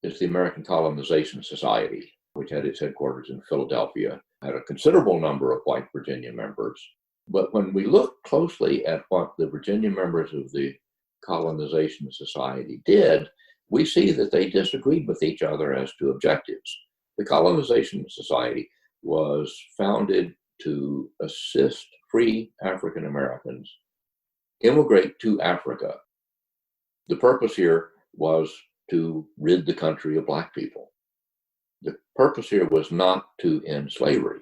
is the American Colonization Society, which had its headquarters in Philadelphia, had a considerable number of white Virginia members. But when we look closely at what the Virginia members of the Colonization Society did, we see that they disagreed with each other as to objectives. The Colonization Society was founded to assist free African Americans immigrate to Africa. The purpose here was to rid the country of Black people. The purpose here was not to end slavery.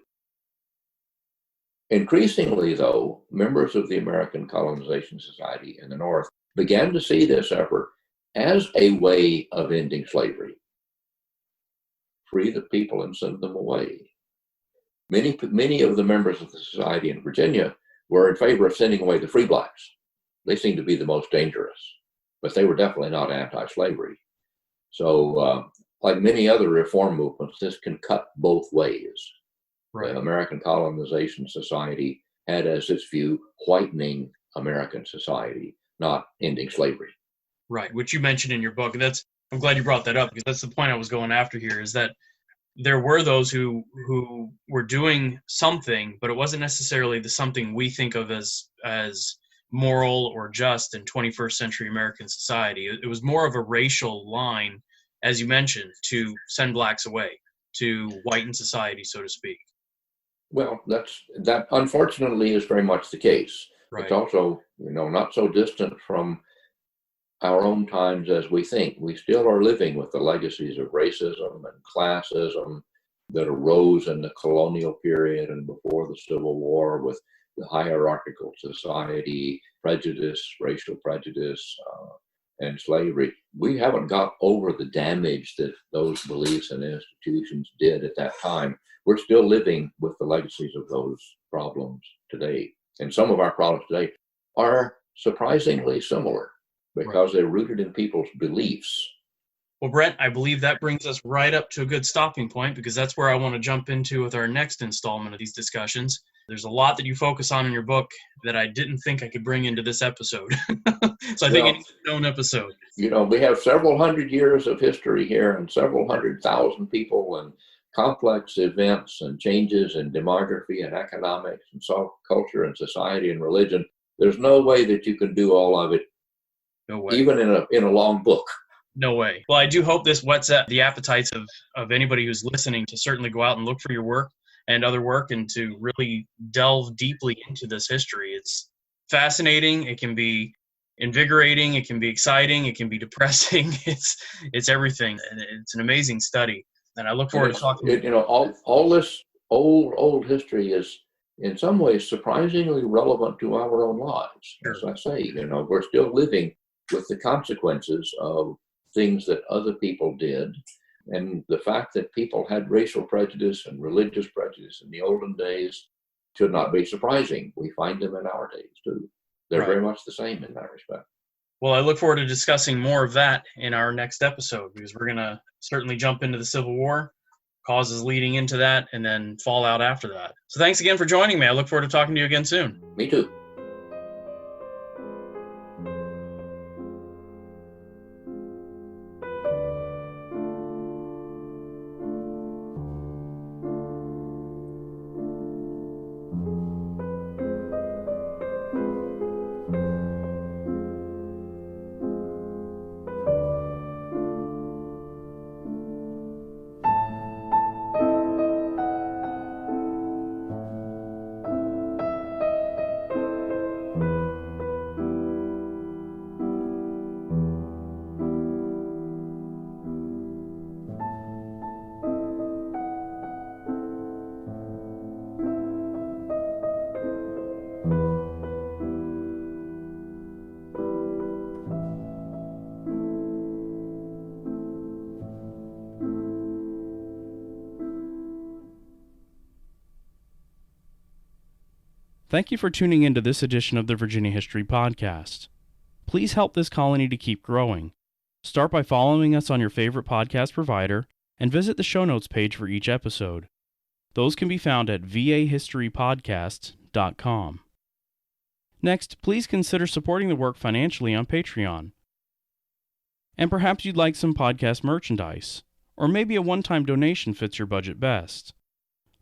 Increasingly, though, members of the American Colonization Society in the North began to see this effort as a way of ending slavery. Free the people and send them away. Many of the members of the society in Virginia were in favor of sending away the free Blacks. They seemed to be the most dangerous, but they were definitely not anti-slavery. So, like many other reform movements, this can cut both ways. Right. The American Colonization Society had as its view whitening American society, not ending slavery. Right, which you mentioned in your book. I'm glad you brought that up, because that's the point I was going after here, is that there were those who were doing something, but it wasn't necessarily the something we think of as moral or just in 21st century American society. It was more of a racial line, as you mentioned, to send Blacks away, to whiten society, so to speak. Well, that unfortunately is very much the case. Right. It's also, not so distant from our own times as we think. We still are living with the legacies of racism and classism that arose in the colonial period and before the Civil War with the hierarchical society, prejudice, racial prejudice, and slavery. We haven't got over the damage that those beliefs and institutions did at that time. We're still living with the legacies of those problems today. And some of our problems today are surprisingly similar because they're rooted in people's beliefs. Well, Brent, I believe that brings us right up to a good stopping point, because that's where I want to jump into with our next installment of these discussions. There's a lot that you focus on in your book that I didn't think I could bring into this episode. So I think it needs its own episode. You know, we have several hundred years of history here and several 100,000 people and complex events and changes in demography and economics and culture and society and religion. There's no way that you can do all of it, No way. even in a long book. No way. Well, I do hope this whets up the appetites of anybody who's listening to certainly go out and look for your work and other work and to really delve deeply into this history. It's fascinating. It can be invigorating. It can be exciting. It can be depressing. It's everything. And it's an amazing study. And I look forward to talking. All this old history is in some ways surprisingly relevant to our own lives. Sure. As I say, we're still living with the consequences of things that other people did. And the fact that people had racial prejudice and religious prejudice in the olden days should not be surprising. We find them in our days too. They're very much the same in that respect. Well, I look forward to discussing more of that in our next episode, because we're going to certainly jump into the Civil War, causes leading into that, and then fallout after that. So thanks again for joining me. I look forward to talking to you again soon. Me too. Thank you for tuning into this edition of the Virginia History Podcast. Please help this colony to keep growing. Start by following us on your favorite podcast provider and visit the show notes page for each episode. Those can be found at vahistorypodcast.com. Next, please consider supporting the work financially on Patreon. And perhaps you'd like some podcast merchandise, or maybe a one-time donation fits your budget best.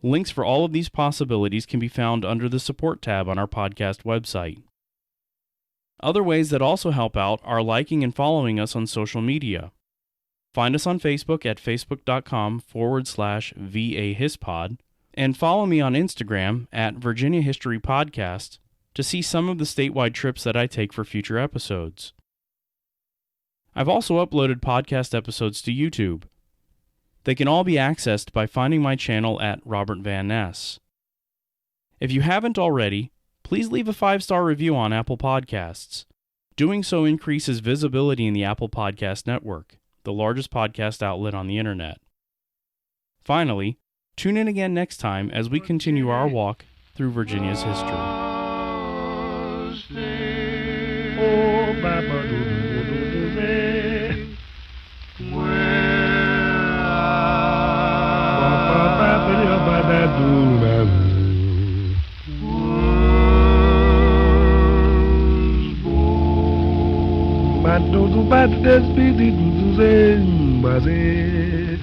Links for all of these possibilities can be found under the Support tab on our podcast website. Other ways that also help out are liking and following us on social media. Find us on Facebook at facebook.com/VAHispod, and follow me on Instagram at Virginia History Podcast to see some of the statewide trips that I take for future episodes. I've also uploaded podcast episodes to YouTube. They can all be accessed by finding my channel at Robert Van Ness. If you haven't already, please leave a 5-star review on Apple Podcasts. Doing so increases visibility in the Apple Podcast Network, the largest podcast outlet on the internet. Finally, tune in again next time as we continue our walk through Virginia's history. Oh, Baba, do do ba des bi di do do zen baze